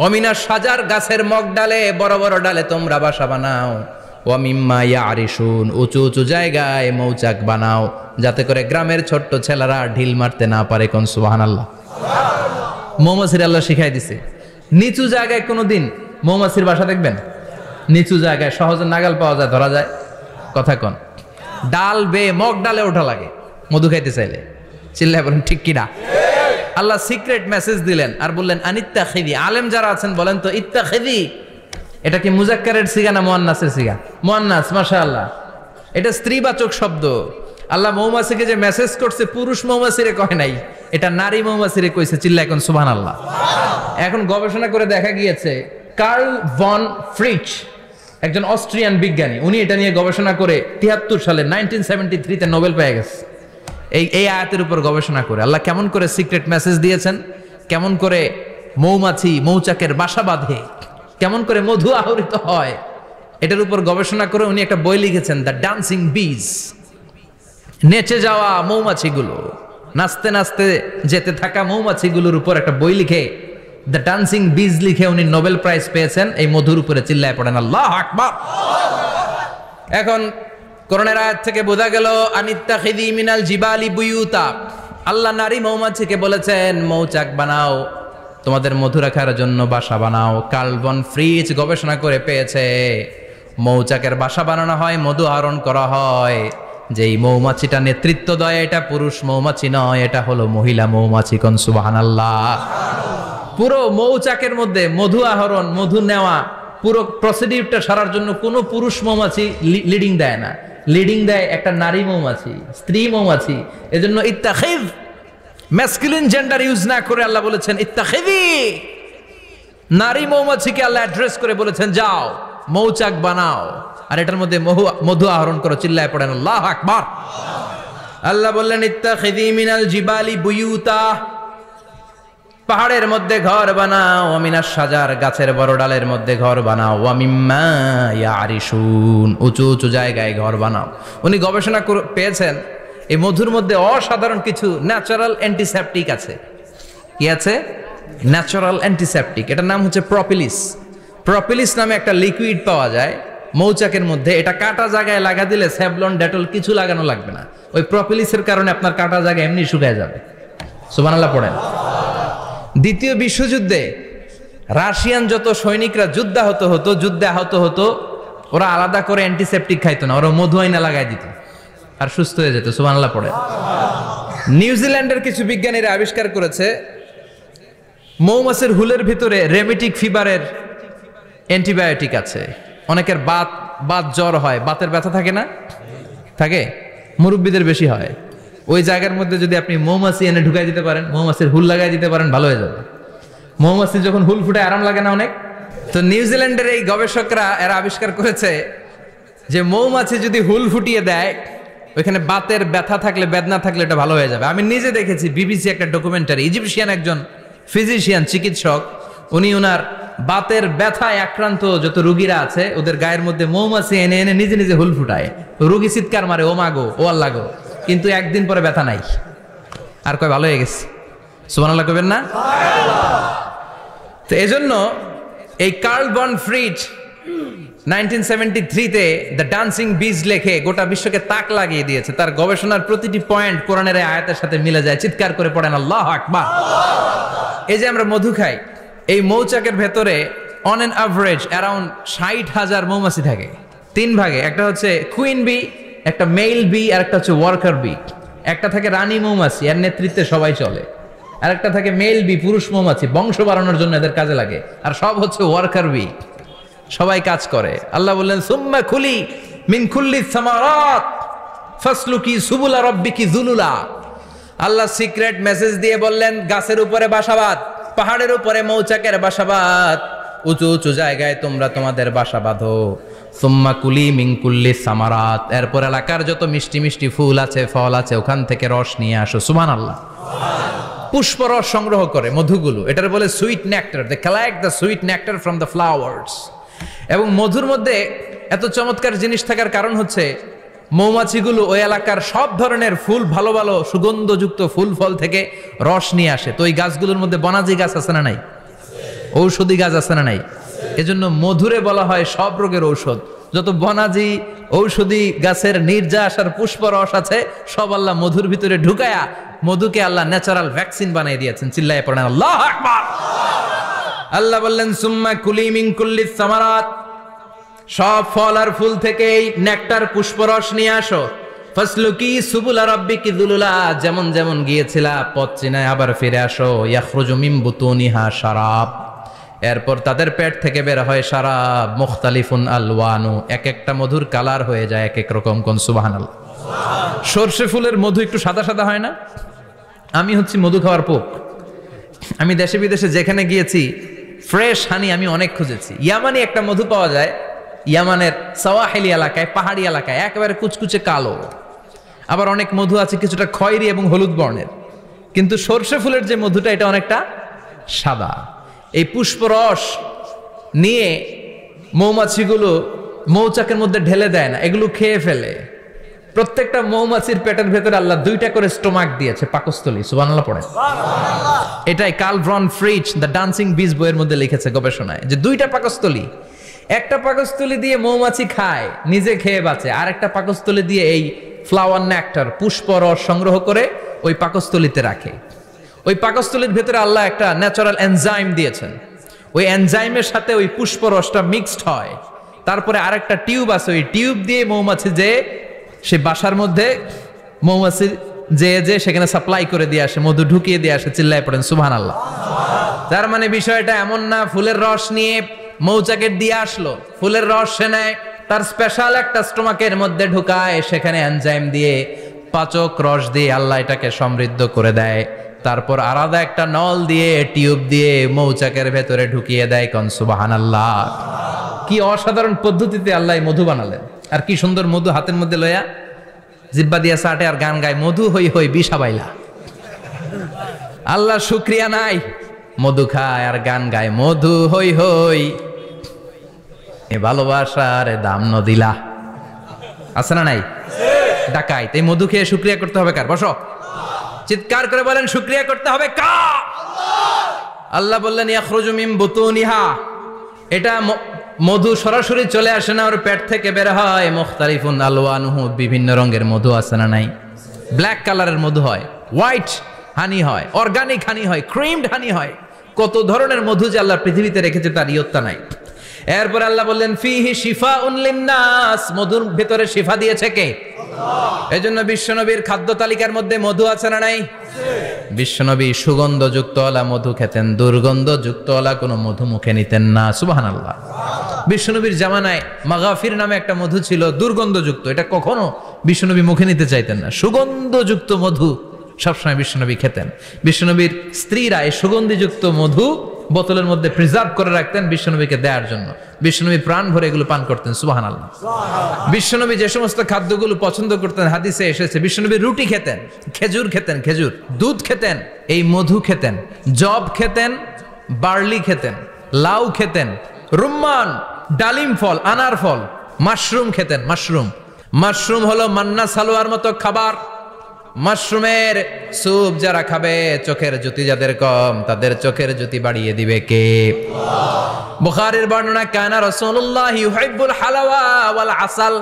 অমিনা সাজার, গাছের মগ ডালে, বড় বড় ডালে তোমরা বাসা বানাও। ওয়া মিম্মা ইয়ারিশুন, উঁচু উঁচু জায়গায় মৌচাক বানাও, যাতে করে গ্রামের ছোট্ট ছেলেরা ঢিল মারতে না পারে। কোন সুবহানাল্লাহ। মৌমাছির আল্লাহ শিখাই দিছে। নিচু জায়গায় কোনোদিন মৌমাছির বাসা দেখবেন? নিচু জায়গায় সহজে নাগাল পাওয়া যায়, ধরা যায়? কথা কন। ডাল বেয়ে মগ ডালে ওঠা লাগে মধু খাইতে চাইলে। চিল্লায় বলেন ঠিক কিনা? আল্লাহ সিক্রেট মেসেজ দিলেন আর বললেন আনিত্তাখিদি। আলেম যারা আছেন বলেন তো, ইত্তাখিদি এটা কি মুজাক্কারের সিগা না মুয়ান্নাসের সিগা? মুয়ান্নাস, মাশাআল্লাহ। এটা স্ত্রীবাচক শব্দ। আল্লাহ মৌমাছিকে যে মেসেজ করছে পুরুষ মৌমাছিরে কয় নাই, এটা নারী মৌমাছিরে কইছে। চিল্লায় এখন সুবহানাল্লাহ। এখন গবেষণা করে দেখা গিয়েছে কার্ল ভন ফ্রিচ, একজন অস্ট্রিয়ান বিজ্ঞানী, উনি এটা নিয়ে গবেষণা করে 73 সালে 1973-তে নোবেল পেয়ে গেছে। এই আয়াতের উপর গবেষণা করে আল্লাহ কেমন করে সিক্রেট মেসেজ দিয়েছেন, কেমন করে মৌমাছি মৌচাকের বাসা বাঁধে, কেমন করে মধু আহরিত হয়, এটার উপর গবেষণা করে উনি একটা বই লিখেছেন, দ্য ডান্সিং বিজ। নেচে যাওয়া মৌমাছিগুলো, নাচতে নাচতে যেতে থাকা মৌমাছিগুলোর উপর একটা বই লিখে, দ্য ডান্সিং বিজ লিখে উনি নোবেল প্রাইজ পেয়েছেন এই মধুর উপরে। চিল্লায় পড়েন আল্লাহু আকবার। এখন কোরআনের আয়াত থেকে বোঝা গেল আনিত্তাখিদি মিনাল জিবালি বুয়ুতা, আল্লাহ নারী মৌমাছিকে বলেছেন মৌচাক বানাও, তোমাদের মধু রাখার জন্য বাসা বানাও। কার্ল ভন ফ্রিচ গবেষণা করে পেয়েছে মৌচাকের বাসা বানানো হয়, মধু আহরণ করা হয়, যেই মৌমাছিটা নেতৃত্ব দেয় এটা পুরুষ মৌমাছি নয়, এটা হলো মহিলা মৌমাছি। কোন সুবহানাল্লাহ। পুরো মৌচাকের মধ্যে মধু আহরণ, মধু নেওয়া, পুরো প্রসিডিউরটা সারার জন্য কোনো পুরুষ মৌমাছি লিডিং দেয় না, লিডিং দেয় একটা নারী মৌমাছি, স্ত্রী মৌমাছি। এজন্য ইত্তাখিদ, ম্যাসকুলিন জেন্ডার ইউজ না করে আল্লাহ বলেছেন ইত্তাখিদি। নারী মৌমাছিকে আল্লাহ অ্যাড্রেস করে বলেছেন যাও মৌচাক বানাও আর এটার মধ্যে মধু আহরণ করো। চিল্লায় পড়েন আল্লাহু আকবার। আল্লাহ বললেন ইত্তাখিদি মিনাল জিবালি বুয়ুতা, পাহাড়ের মধ্যে ঘর বানাও, ওয়ামিনাস সাজার, গাছের বড় ডালের মধ্যে ঘর বানাও, ওয়া মিম্মা ইয়ারিশুন, উঁচু উঁচু জায়গায় ঘর বানাও। উনি গবেষণা পেয়েছেন এই মধুর মধ্যে অসাধারণ কিছু ন্যাচারাল অ্যান্টিসেপটিক আছে। কি আছে? Natural antiseptic. এটার নাম হচ্ছে প্রপিলিস। প্রপিলিস নামে একটা লিকুইড পাওয়া যায় মৌচাকের মধ্যে। এটা কাটা জায়গায় লাগা দিলে স্যাভলন, ডেটল কিছু লাগানো লাগবে না। ওই প্রপিলিসের কারণে আপনার কাটা জায়গা এমনি শুকায় যাবে। সুবহানাল্লাহ পড়েন। দ্বিতীয় বিশ্বযুদ্ধে রাশিয়ান যত সৈনিকরা যুদ্ধে আহত হতো, ওরা আলাদা করে অ্যান্টিসেপটিক খাইতো না, ওরা মধু আইনা লাগাই দিত আর সুস্থ হয়ে যেত। সুবহানাল্লাহ পড়ে। নিউজিল্যান্ডের কিছু বিজ্ঞানীরা আবিষ্কার করেছে মৌমাছির হুলের ভিতরে রেমিটিক ফিভারের অ্যান্টিবায়োটিক আছে। অনেকের বাত জ্বর হয়, বাতের ব্যথা থাকে না? থাকে, মুরব্বীদের বেশি হয়। ওই জায়গার মধ্যে যদি আপনি মৌমাছি এনে ঢুকাই দিতে পারেন, মৌমাছির হুল লাগাই দিতে পারেন, ভালো হয়ে যাবে। মৌমাছি যখন হুল ফুটে আরাম লাগে না অনেক? তো নিউজিল্যান্ডের এই গবেষকরা এরা আবিষ্কার করেছে যে মৌমাছি যদি হুল ফুটিয়ে দেয়, ওইখানে বাতের ব্যথা থাকলে, বেদনা থাকলে এটা ভালো হয়ে যাবে। আমি নিজে দেখেছি, বিবিসি একটা ডকুমেন্টারি, ইজিপশিয়ান একজন ফিজিশিয়ান, চিকিৎসক, উনি ওনার বাতের ব্যথায় আক্রান্ত যত রুগীরা আছে ওদের গায়ের মধ্যে মৌমাছি এনে এনে নিজে নিজে হুল ফুটায়। রুগী চিৎকার মারে, ও মাগো, ও আল্লাহ গো, কিন্তু একদিন পরে ব্যথা নাই, আর কয় ভালো হয়ে গেছে। সুবহানাল্লাহ কইবেন না? তো এজন্য এই কার্ল ভন ফ্রিচ 1973-তে দ্য ডান্সিং বিজ লেখে গোটা বিশ্বকে তাক লাগিয়ে দিয়েছে। তার গবেষণার প্রতিটি পয়েন্ট কোরআনের এই আয়াতের সাথে মিলে যায়। চিৎকার করে পড়েন আল্লাহু আকবার। এই যে আমরা মধু খাই, এই মৌচাকের ভেতরে অন অ্যান অ্যাভারেজ অ্যারাউন্ড 60,000 মৌমাছি থাকে। 3 ভাগে, একটা হচ্ছে কুইন বি, একটা মেল বি, আর একটা হচ্ছে ওয়ার্কার বি। একটা থাকে রানী মৌমাছি, এর নেতৃত্বে সবাই চলে। আর একটা থাকে মেল বি, পুরুষ মৌমাছি, বংশ বাড়ানোর জন্য এদের কাজে লাগে। আর সব হচ্ছে ওয়ার্কার বি, সবাই কাজ করে। আল্লাহ বললেন সুম্মা কুলি মিন কুল্লি সামারাত ফাসলুকি সুবুলা রাব্বিকি যুলুলা। আল্লাহ সিক্রেট মেসেজ দিয়ে বললেন, গাছের উপরে বাসাবাদ, পাহাড়ের উপরে মৌচাকের বাসাবাদ, উঁচু উঁচু জায়গায় তোমরা তোমাদের বাসা বাঁধো। সুম্মা কুলি মিন কুল্লি সামারাত, এরপর এলাকার যত মিষ্টি মিষ্টি ফুল আছে, ফল আছে, ওখান থেকে রস নিয়ে আসো। সুবহানাল্লাহ। পুষ্প রস সংগ্রহ করে মধুগুলো, এটার বলে sweet nectar. They collect the sweet nectar from the flowers. এবং মধুর মধ্যে এত চমৎকার জিনিস থাকার কারণ হচ্ছে মৌমাছিগুলো ওই এলাকার সব ধরনের ফুল, ভালো ভালো সুগন্ধযুক্ত ফুল ফল থেকে রস নিয়ে আসে। তো ওই গাছগুলোর মধ্যে বনাজি গাছ আছে না নাই? ঔষধি গাছ আছে না নাই? এজন্য মধুরে বলা হয় সব রোগের ঔষধ। যত বনাজি ঔষধি গাছের নির্যাস আর পুষ্প রস আছে, সব আল্লাহ মধুর ভিতরে ঢুকায়া মধুকে আল্লাহ ন্যাচারাল ভ্যাকসিন বানিয়ে দিয়েছেন। চিল্লায়ে পড়েন আল্লাহু আকবার। আল্লাহ বললেন সুম্মা কুলি মিন কুল্লি সামারাত, সব ফল আর ফুল থেকে নেকটার পুষ্পরস নিয়ে আসো। ফাসলুকি সুবুলা রাব্বিকি যুলুলা, যেমন যেমন গিয়েছিলা পথ চিনায় আবার ফিরে আসো। ইয়াখরুজু মিন বুতুনিহা শারাব, এরপর তাদের পেট থেকে বের হয় শারাব। মুখতালিফুন আলওয়ানু, এক একটা মধুর কালার হয়ে যায় এক এক রকম। কোন সুবহানাল্লাহ। সরষে ফুলের মধু একটু সাদা সাদা হয় না? আমি হচ্ছি মধু খাওয়ার পোক। আমি দেশে বিদেশে যেখানে গিয়েছি ফ্রেশ হানি আমি অনেক খুঁজেছি। ইয়ামানি একটা মধু পাওয়া যায়, ইয়ামানের সাওয়াহিলি এলাকায়, পাহাড়ি এলাকায়, একেবারে কুচকুচে কালো। আবার অনেক মধু আছে কিছুটা খয়েরি এবং হলুদ বর্ণের। কিন্তু সরষে ফুলের যে মধুটা, এটা অনেকটা সাদা। এই পুষ্পরস নিয়ে মৌমাছিগুলো মৌচাকের মধ্যে ঢেলে দেয় না, এগুলো খেয়ে ফেলে। প্রত্যেকটা মৌমাছির পেটের ভেতরে আল্লাহ 2টা করে স্টোমাক দিয়েছে, পাকস্থলী। সুবহানাল্লাহ পড়ে। এটাই কার্ল ভন ফ্রিচ দ্য ডান্সিং বিজ বইয়ের মধ্যে লিখেছে গবেষণায়, যে 2টা পাকস্থলী। একটা পাকস্থলী দিয়ে মৌমাছি খায়, নিজে খেয়ে বাঁচে। আর একটা পাকস্থলী দিয়ে এই ফ্লাওয়ার নেক্টার, পুষ্প রস সংগ্রহ করে ওই পাকস্থলীতে রাখে। ওই পাকস্থলীর ভেতরে আল্লাহ একটা ন্যাচারাল এনজাইম দিয়েছেন। ওই এনজাইমের সাথে ওই পুষ্প রসটা মিক্সড হয়। তারপরে আরেকটা টিউব আছে, ওই টিউব দিয়ে মৌমাছি যে সে বাসার মধ্যে মৌমাছি যে সেখানে সাপ্লাই করে দিয়ে আসে, মধু ঢুকিয়ে দিয়ে আসে। চিল্লায় পড়েন সুবহানাল্লাহ। তার মানে বিষয়টা এমন না ফুলের রস নিয়ে মৌচাকের দিয়ে আসলো, ফুলের রস সে নেয়, তার স্পেশাল একটা স্টোমাকের মধ্যে ঢুকায়, সেখানে এনজাইম দিয়ে, পাচক রস দিয়ে আল্লাহ এটাকে সমৃদ্ধ করে দেয়। তারপর আলাদা একটা নল দিয়ে, টিউব দিয়ে মৌচাকের ভেতরে ঢুকিয়ে দেয়। কোন সুবহানাল্লাহ। কি অসাধারণ পদ্ধতিতে আল্লাহ মধু বানালেন। আর কি সুন্দর মধু হাতের মধ্যে লয়া জিব্বা দিয়া চাটে আর গান গায়, মধু হই হই বিষা বাইলা। আল্লাহ শুকরিয়া নাই, মধু খায় আর গান গায়, মধু হই হই এ ভালোবাসার দাম নদিলা। আছে না নাই? ডাকাইত। এই মধু খেয়ে শুকরিয়া করতে হবে কার? বসো, চিৎকার করে বলেন শুকরিয়া করতে হবে কার? আল্লাহ বললেন ইয়াখরুজু মিন বুতুনিহা, এটা মধু সরাসরি চলে আসে না, ওর পেট থেকে বের হয়। মুখতালিফুন আলওয়ানুহু, বিভিন্ন রঙের মধু আছে না নাই? ব্ল্যাক কালারের মধু হয়, হোয়াইট হানি হয়, অর্গানিক হানি হয়, ক্রিমড হানি হয়। কত ধরনের মধু যে আল্লাহ পৃথিবীতে রেখেছে তার ইয়ত্তা নাই। এরপর আল্লাহ বললেন ফিহি শিফাউন লিন্নাস, মধুর ভেতরে শিফা দিয়েছে কে? আল্লাহ। এজন্য বিশ্বনবীর খাদ্য তালিকার মধ্যে মধু আছে না নাই? বিশ্বনবী সুগন্ধযুক্ত ওলা মধু খেতেন, দুর্গন্ধযুক্ত ওলা কোনো মধু মুখে নিতেন না। সুবহানাল্লাহ। বিশ্বনবীর জামানায় মাগাফির নামে একটা মধু ছিল, দুর্গন্ধযুক্ত। এটা কখনো বিশ্বনবী মুখে নিতে চাইতেন না। সুগন্ধযুক্ত মধু সবসময় বিশ্বনবী খেতেন। বিশ্বনবীর স্ত্রীরা এই সুগন্ধিযুক্ত মধু বোতলের মধ্যে প্রিজার্ভ করে রাখতেন বিশ্বনবীকে দেওয়ার জন্য। বিশ্বনবী প্রাণ ভরে এগুলো পান করতেন। সুবহানাল্লাহ। বিশ্বনবী যে সমস্ত খাদ্যগুলো পছন্দ করতেন হাদিসে এসেছে। বিশ্বনবী রুটি খেতেন, খেজুর খেতেন, খেজুর, দুধ খেতেন, এই মধু খেতেন, জব খেতেন, বার্লি খেতেন, লাউ খেতেন, রুম্মান, ডালিম ফল, আনার ফল, মাশরুম খেতেন। মাশরুম হলো মান্না সালোয়ার মতো খাবার। মাশরুমের স্যুপ যারা খাবে, চোখের জ্যোতি যাদের কম, তাদের চোখের জ্যোতি বাড়িয়ে দিবে কে? বুখারীর বর্ণনা, কানা রাসূলুল্লাহ ইউহিব্বুল হালাওয়া ওয়াল আসাল,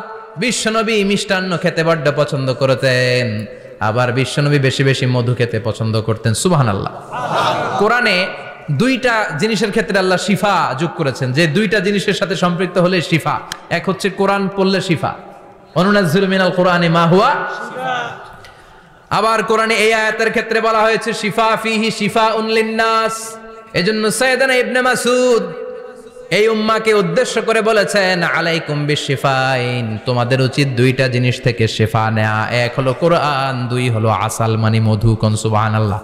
বিশ্বনবী মিষ্টান্ন খেতে বড্ড পছন্দ করতেন, আবার বিশ্বনবী বেশি বেশি মধু খেতে পছন্দ করতেন। সুবহানাল্লাহ। কোরআনে দুইটা জিনিসের ক্ষেত্রে আল্লাহ শিফা যোগ করেছেন, যে দুইটা জিনিসের সাথে সম্পৃক্ত হলে শিফা। এক হচ্ছে কোরআন পড়লে শিফা, অনুনাজ্জিলু মিনাল কোরআনি মা হুয়া শিফা। আবার কোরআনে এই আয়াতের ক্ষেত্রে বলা হয়েছে শিফা ফিহি শিফাউন লিন্নাস। এজন্য সাইয়েদনা ইবনে মাসউদ এই উম্মাকে উদ্দেশ্য করে বলেছেন, আলাইকুম বিশিফাইন, তোমাদের উচিত দুইটা জিনিস থেকে শিফা নেয়া। এক হলো কোরআন, দুই হলো আসাল মানে মধু। কোন সুবহানাল্লাহ।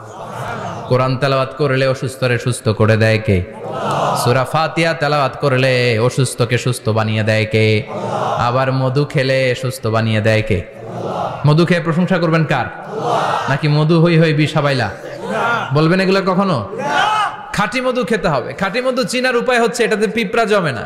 কোরআন তেলাওয়াত করলে অসুস্থরে সুস্থ করে দেয় কে? সূরা ফাতিহা তেলাওয়াত করলে অসুস্থকে সুস্থ বানিয়ে দেয় কে? আবার মধু খেলে সুস্থ বানিয়ে দেয় কে? মধু খেয়ে প্রশংসা করবেন কার? নাকি মধু হই হই বিষাবাইলা বলবেন এগুলো কখনো? খাঁটি মধু খেতে হবে। খাঁটি মধু চিনার উপায় হচ্ছে এটাতে পিঁপড়া জমে না,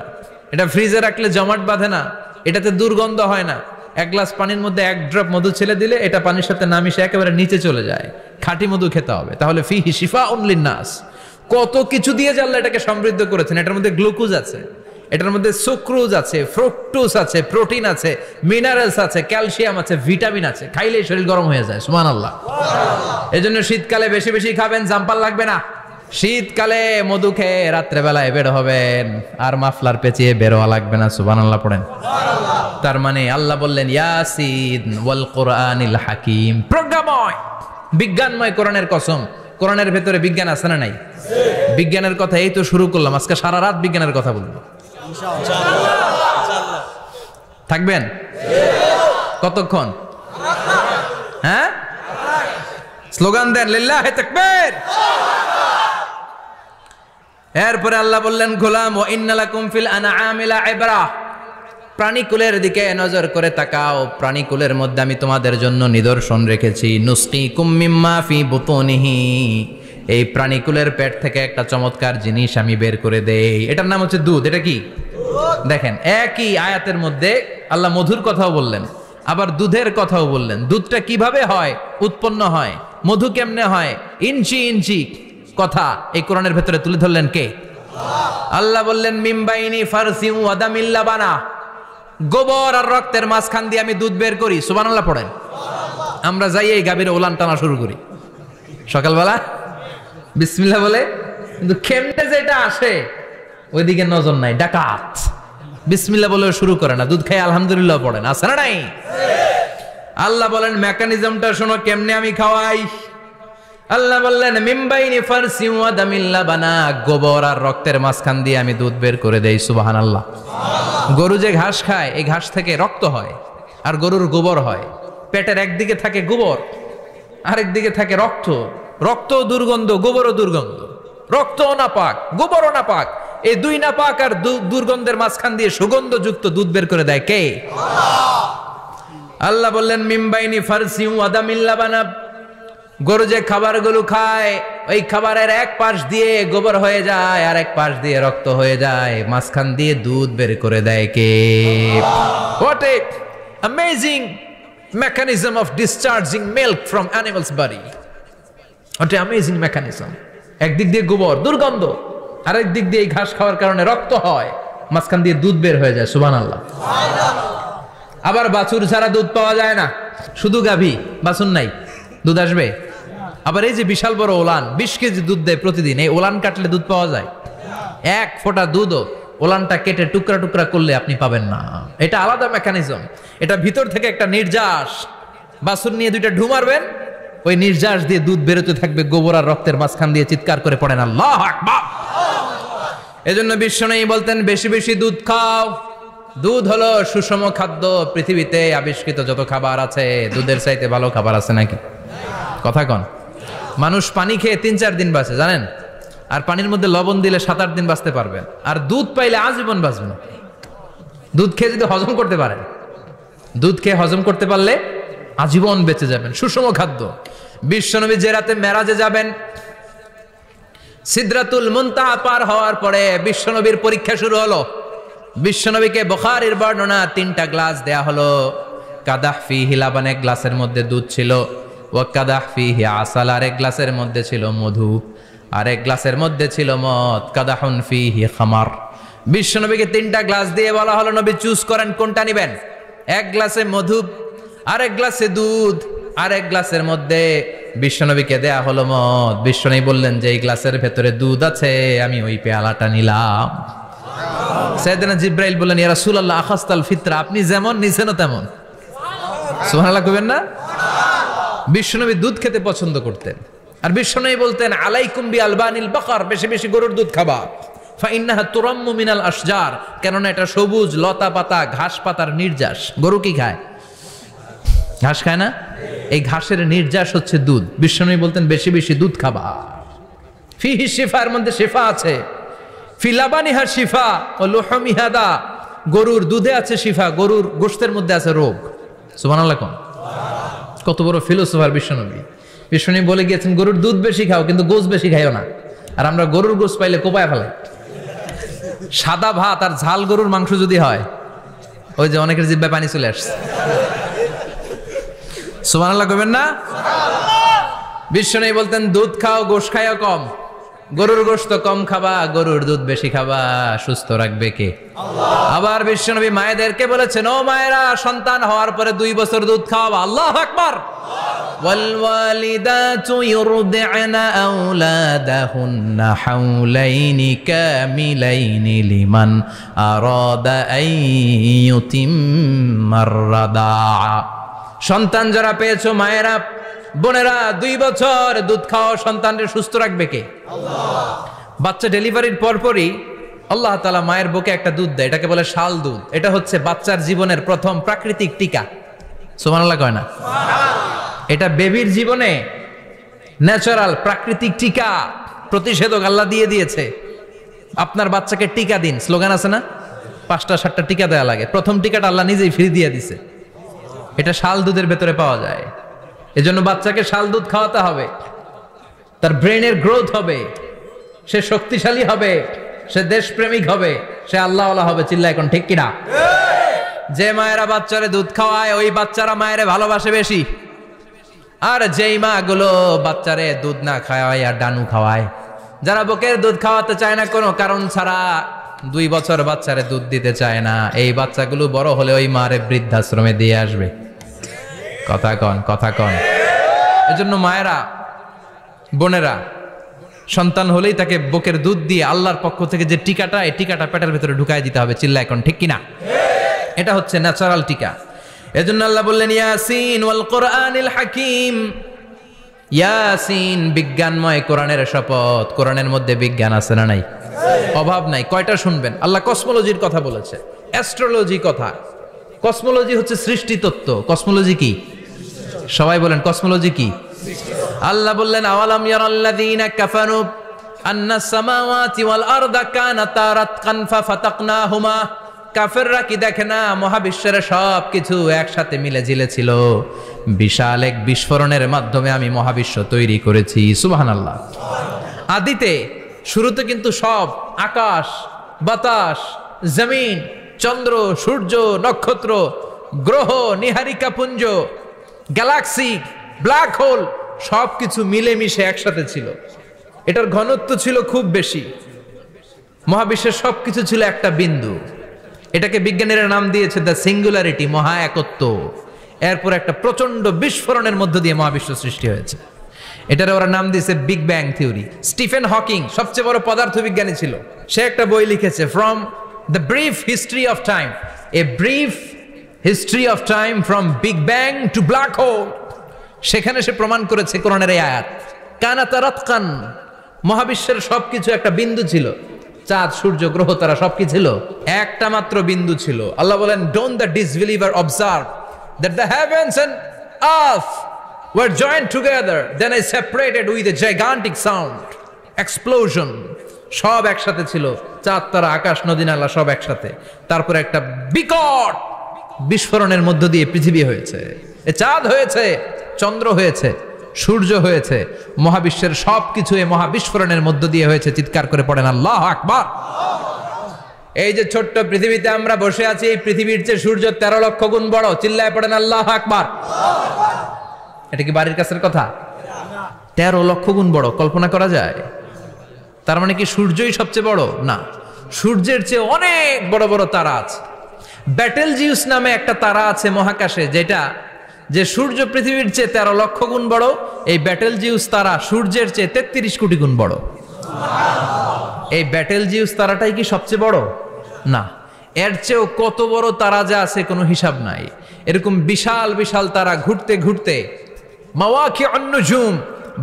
এটা ফ্রিজে রাখলে জমাট বাঁধে না, এটাতে দুর্গন্ধ হয় না। এক গ্লাস পানির মধ্যে এক ড্রপ মধু ছেলে দিলে এটা পানির সাথে না মিশে একেবারে নিচে চলে যায়। খাঁটি মধু খেতে হবে। তাহলে ফিহি শিফাউন লিন্নাস, কত কিছু দিয়ে যে আল্লাহ এটাকে সমৃদ্ধ করেছেন। এটার মধ্যে গ্লুকোজ আছে, এটার মধ্যে সুক্রোজ আছে, ফ্রুকটোজ আছে, প্রোটিন আছে, মিনারেলস আছে, ক্যালসিয়াম আছে, ভিটামিন আছে। খাইলেই শরীর গরম হয়ে যায়। সুবহানাল্লাহ। এজন্য শীতকালে বেশি বেশি খাবেন, জাম্পাল লাগবে না। শীতকালে মধু খেয়ে রাত্রেবেলায় বের হবেন, আর মাফলার পেঁচিয়ে বেরোয়া লাগবে না। সুবহানাল্লাহ পড়েন। তার মানে আল্লাহ বললেন ইয়াসিন ওয়াল কোরআনিল হাকিম, প্রজ্ঞাময় বিজ্ঞানময় কোরআনের কসম। কোরআনের ভেতরে বিজ্ঞান আছে না নাই? বিজ্ঞানের কথা এই তো শুরু করলাম, আজকে সারা রাত বিজ্ঞানের কথা বলবো। থাকবেন কতক্ষণ? হ্যাঁ, স্লোগান দেন লিল্লাহি তাকবীর। এরপরে আল্লাহ বললেন গোলাম, ওয়া ইন্না লাকুম ফিল আনআমি লাইবরা, প্রাণীকুলের দিকে নজর করে তাকাও। প্রাণীকুলের মধ্যে আমি তোমাদের জন্য নিদর্শন রেখেছি। নুসকিকুম মিম্মা ফি বুতুনিহি, এই প্রাণীকুলের পেট থেকে একটা চমৎকার জিনিস আমি বের করে দেই, এটার নাম হচ্ছে দুধ। এটা কি? দেখেন, একই আয়াতের মধ্যে আল্লাহ মধুর কথাও বললেন, আবার দুধের কথাও বললেন। দুধটা কিভাবে হয়, উৎপন্ন হয়, মধু কেমনে হয়, ইঞ্চি ইঞ্চি কথা এই কোরআনের ভেতরে তুলে ধরলেন কে? আল্লাহ বললেন মিমবাইনি ফারসিউ ওয়াদামিল লাবানা, গোবর আর রক্তের মাঝখান দিয়ে আমি দুধ বের করি। সুবহানাল্লাহ পড়েন। আমরা যাই এই গাভীর ওলান টানা শুরু করি সকালবেলা বিসমিল্লাহ বলে, কিন্তু কেমনে যেটা আসে ওইদিকে নজর নাই। ডাকাত বিসমিল্লাহ বলে শুরু করে না, দুধ খাই আলহামদুলিল্লাহ পড়েন, আছে না নাই? আল্লাহ বলেন মেকানিজমটা শোনো কেমনে আমি খাওয়াই। আল্লাহ বললেন মিমবাইনি ফারসি ওয়া দামিল লাবানা, গোবর আর রক্তের মাঝখান দিয়ে আমি দুধ বের করে দেই। সুবহানাল্লাহ। গরু যে ঘাস খায়, এই ঘাস থেকে রক্ত হয় আর গরুর গোবর হয়। পেটের একদিকে থাকে গোবর, আরেক দিকে থাকে রক্ত। রক্ত দুর্গন্ধ, গোবরও দুর্গন্ধ। রক্তও নাপাক, গোবরও নাপাক। এই দুই নাপাক আর দুর্গন্ধের মাঝখান দিয়ে সুগন্ধযুক্ত দুধ বের করে দেয় কে? আল্লাহ বললেন মিমবাইনি ফারসি ওয়া দামিল লাবানা, গরু যে খাবারগুলো খায় ওই খাবারের এক পাশ দিয়ে গোবর হয়ে যায় আর এক পাশ দিয়ে রক্ত হয়ে যায়, মাঝখান দিয়ে দুধ বের করে দেয় কে? What a amazing mechanism of discharging milk from animal's body. What a amazing mechanism. একদিক দিয়ে গোবর দুর্গন্ধ, আরেক দিক দিয়ে ঘাস খাওয়ার কারণে রক্ত হয়, মাঝখান দিয়ে দুধ বের হয়ে যায়। সুবহানাল্লাহ। আবার বাছুর ছাড়া দুধ পাওয়া যায় না, শুধু গাভী, বাছুর নাই, দুধ আসবে? আবার এই যে বিশাল বড় ওলান 20 কেজি দুধ দেয় প্রতিদিন, এই ওলান কাটলে দুধ পাওয়া যায়? এক ফোঁটা দুধও ওলানটা কেটে টুকরা টুকরা করলে আপনি পাবেন না। এটা আলাদা মেকানিজম। এটা ভিতর থেকে একটা নির্যাস, বাছুর নিয়ে দুইটা ঢু মারবেন, ওই নির্যাস দিয়ে দুধ বেরোতে থাকবে গোবর আর রক্তের মাঝখান দিয়ে। চিৎকার করে পড়েন আল্লাহু আকবার। এজন্য বিশ্বনবী বলতেন বেশি বেশি দুধ খাও। দুধ হলো সুষম খাদ্য। পৃথিবীতে আবিষ্কৃত যত খাবার আছে দুধের চাইতে ভালো খাবার আছে নাকি? কথা কন। মানুষ পানি খেয়ে 3-4 দিন বাঁচে জানেন, আর পানির মধ্যে লবণ দিলে 7-8 দিন বাঁচতে পারবেন। আর দুধ পাইলে আজীবন বাঁচবেন। দুধ খেয়ে যদি হজম করতে পারেন, দুধ খেয়ে হজম করতে পারলে আজীবন বেঁচে যাবেন। সুষম খাদ্য। বিশ্বনবী যে রাতে মেরাজে যাবেন, সিদরাতুল মুনতাহা পার হওয়ার পরে বিশ্বনবীর পরীক্ষা শুরু হলো। বিশ্বনবীকে বুখারীর বর্ণনা 3টা গ্লাস দেয়া হলো। কাদাহ ফিহি লাবান, এক গ্লাসের মধ্যে দুধ ছিল। ওয়া কাদাহ ফিহি আসাল, আরেক গ্লাসের মধ্যে ছিল মধু, আরেক গ্লাসের মধ্যে ছিল মদ। কাদাহুন ফিহি খামার, বিশ্বনবীকে 3টা গ্লাস দিয়ে বলা হলো নবী চুজ করেন কোনটা নেবেন। এক গ্লাসে মধু, আরেক গ্লাসে দুধ, আরেক গ্লাসের মধ্যে বিশ্বনবীকে দেয়া হলো মদ। বিশ্বনবী বললেন যে এই গ্লাসের ভেতরে দুধ আছে, আমি ওই পেয়ালাটা নিলাম। সাইয়েদনা জিব্রাইল বললেন ইয়া রাসূলুল্লাহ আখাস্তাল ফিতরা, আপনি যেমন নিছেন তেমন। সুবহানাল্লাহ কইবেন না? বিশ্বনবী দুধ খেতে পছন্দ করতেন, আর বিশ্বনবী বলতেন আলাইকুম বি আলবানিল বাকার, বেশি বেশি গরুর দুধ খাবা। ফাইন্নাহা তুরাম্মু মিনাল আশজার, কেননা এটা সবুজ লতা পাতা ঘাস পাতার নির্যাস। গরু কি খায়? ঘাস খায় না? এই ঘাসের নির্যাস হচ্ছে দুধ। বিশ্বনবী বলতেন বেশি বেশি দুধ খাবা। ফিহি শিফা, এর মধ্যে শিফা আছে। ফি লাবানিহা শিফা ও লুহমিহা দা, গরুর দুধে আছে শিফা, গরুর গোশতের মধ্যে আছে রোগ। সুবহানাল্লাহ। কত বড় ফিলোসোফার বিশ্বনবী। বিশ্বনবী বলে গিয়েছেন গরুর দুধ বেশি খাও কিন্তু গোশ বেশি খাইও না। আর আমরা গরুর গোশ পাইলে কোপায় ফেলাই। সাদা ভাত আর ঝাল গরুর মাংস যদি হয়, ওই যে অনেকের জিহ্বায় পানি চলে আসছে। সুবহানাল্লাহ কইবেন না? বিশ্বনবী বলতেন দুধ খাও গোশ খাইও কম, গরুর গোশত কম খাবা, গরুর দুধ বেশি খাবা, সুস্থ রাখবে কে? আল্লাহ। আবার বিশ্বনবী মায়েদেরকে বলেছেন ও মায়েরা, সন্তান হওয়ার পরে 2 বছর দুধ খাওয়াবা। আল্লাহু আকবার। ওয়াল ওয়ালিদাতু ইউরদি'না আওলাদাহুন্না হাওলাইনি কামিলাইনি লিমান আরাদা আন ইউতিম্মার রাদা'a। সন্তান যারা পেয়েছো মায়েরা বোনেরা, 2 বছর দুধ খাওয়া সন্তানকে সুস্থ রাখবে কে? আল্লাহ। বাচ্চা ডেলিভারির পরপরই আল্লাহ তাআলা মায়ের বুকে একটা দুধ দেয়, এটাকে বলে শাল দুধ। এটা হচ্ছে বাচ্চার জীবনের প্রথম প্রাকৃতিক টিকা। সুবহানাল্লাহ কয় না? এটা বেবির জীবনে ন্যাচারাল প্রাকৃতিক টিকা, প্রতিষেধক আল্লাহ দিয়ে দিয়েছে। আপনার বাচ্চাকে টিকা দিন, স্লোগান আছে না? 5টা 7টা টিকা দেওয়া লাগে, প্রথম টিকাটা আল্লাহ নিজেই ফ্রি দিয়ে দিছে। এটা শাল দুধের ভেতরে পাওয়া যায়। এজন্য বাচ্চাকে শাল দুধ খাওয়াতে হবে, তার ব্রেনের গ্রোথ হবে, সে শক্তিশালী হবে, সে দেশপ্রেমিক হবে, সে আল্লাহওয়ালা হবে। চিল্লা এখন ঠিক কিনা? যে মায়েরা বাচ্চারে দুধ খাওয়ায় ওই বাচ্চারা মায়েরে ভালোবাসে বেশি। আর যেই মা গুলো বাচ্চারে দুধ না খাওয়ায় আর ডানু খাওয়ায়, যারা বুকের দুধ খাওয়াতে চায় না কোনো কারণ ছাড়া, 2 বছর বাচ্চারে দুধ দিতে চায় না, এই বাচ্চাগুলো বড় হলে ওই মারে বৃদ্ধাশ্রমে দিয়ে আসবে। কথা কন, কথা কন। এজন্য মায়েরা বোনেরা সন্তান হলেই তাকে বুকের দুধ দিয়ে আল্লাহর পক্ষ থেকে যে টিকাটা, এই টিকাটা পেটের ভিতরে ঢুকাই দিতে হবে। চিল্লা এখন ঠিক কিনা? এটা হচ্ছে ন্যাচারাল টিকা। এজন্য আল্লাহ বললেন ইয়াসিন ওয়াল কোরআনিল হাকিম। ইয়াসিন, বিজ্ঞানময় কোরআনের শপথ। কোরআনের মধ্যে বিজ্ঞান আছে না নাই? অভাব নাই। কয়টা শুনবেন? আল্লাহ কসমোলজির কথা বলেছে, অ্যাস্ট্রোলজি কথা। কসমোলজি হচ্ছে সৃষ্টি তত্ত্ব। কসমোলজি কি? সবাই বলেন কসমোলজি কি? আল্লাহ বললেন আওয়ালাম ইয়ারাল্লাযীনা কাফারু আন্নাস সামাওয়াতি ওয়াল আরদা কানাতা রাতকান ফাফাতাকনাহুমা। কাফেররা কি দেখে না মহাবিশ্বের সব কিছু একসাথে মিলে ঝিলে ছিল, বিশাল এক বিস্ফোরণের মাধ্যমে আমি মহাবিশ্ব তৈরি করেছি। সুবহানাল্লাহ। আদিতে শুরুতে কিন্তু সব আকাশ বাতাস জমিন চন্দ্র সূর্য নক্ষত্র গ্রহ নীহারিকা পুঞ্জ গ্যালাক্সি ব্ল্যাক হোল সবকিছু মিলেমিশে একসাথে ছিল। এটার ঘনত্ব ছিল খুব বেশি। মহাবিশ্বের সবকিছু ছিল একটা বিন্দু। এটাকে বিজ্ঞানীরা নাম দিয়েছে দ্য সিঙ্গুলারিটি, মহা একত্ব। এরপর একটা প্রচন্ড বিস্ফোরণের মধ্য দিয়ে মহাবিশ্ব সৃষ্টি হয়েছে। এটার ওরা নাম দিয়েছে big bang theory. Stephen Hawking সবচেয়ে বড় পদার্থবিজ্ঞানী ছিল। সে একটা বই লিখেছে from the brief history of time, a brief history of time from big bang two black hole. সেখানে সে প্রমাণ করেছে কোরআনের এই আয়াত কানাতা রাতকান, মহাবিশ্বের সবকিছু একটা বিন্দু ছিল। চাঁদ সূর্য গ্রহ তারা সবকিছু ছিল একটা মাত্র বিন্দু ছিল। আল্লাহ বলেন don't the disbeliever observe that the heavens and earth were joined together, then I separated with a gigantic sound, explosion. সব একসাথে ছিল, চাঁদ তারা আকাশ নদী নালা সব একসাথে। তারপর একটা বিকট বিস্ফোরণের মধ্য দিয়ে পৃথিবী হয়েছে, এ চাঁদ হয়েছে, চন্দ্র হয়েছে, সূর্য হয়েছে, মহাবিশ্বের সবকিছু এই মহাবিস্ফোরণের মধ্য দিয়ে হয়েছে। চিৎকার করে পড়েন আল্লাহু আকবার। এই যে ছোট্ট পৃথিবীতে আমরা বসে আছি, এই পৃথিবীর চেয়ে সূর্য 13 লক্ষ গুণ বড়। চিল্লায় পড়েন আল্লাহু আকবার। এটা কি বাড়ির কাছের কথা? 13 লক্ষ গুণ বড়। কল্পনা করা যায়? তার মানে কি সূর্যই সবচেয়ে বড়? না, সূর্যের চেয়ে অনেক বড় বড় তারা আছে। ব্যাটেল জিউস নামে একটা তারা আছে মহাকাশে, যেটা যে সূর্য পৃথিবীর চেয়ে 13 লক্ষ গুণ বড়। এই ব্যাটেল জিউস তারা সূর্যের চেয়ে 33 কোটি গুণ বড়। এই ব্যাটেল জিউস তারাটাই কি সবচেয়ে বড়? না, এর চেয়েও কত বড় তারা যা আছে কোনো হিসাব নাই। এরকম বিশাল বিশাল তারা ঘুরতে ঘুরতে মাওয়াকিউন নুজুম,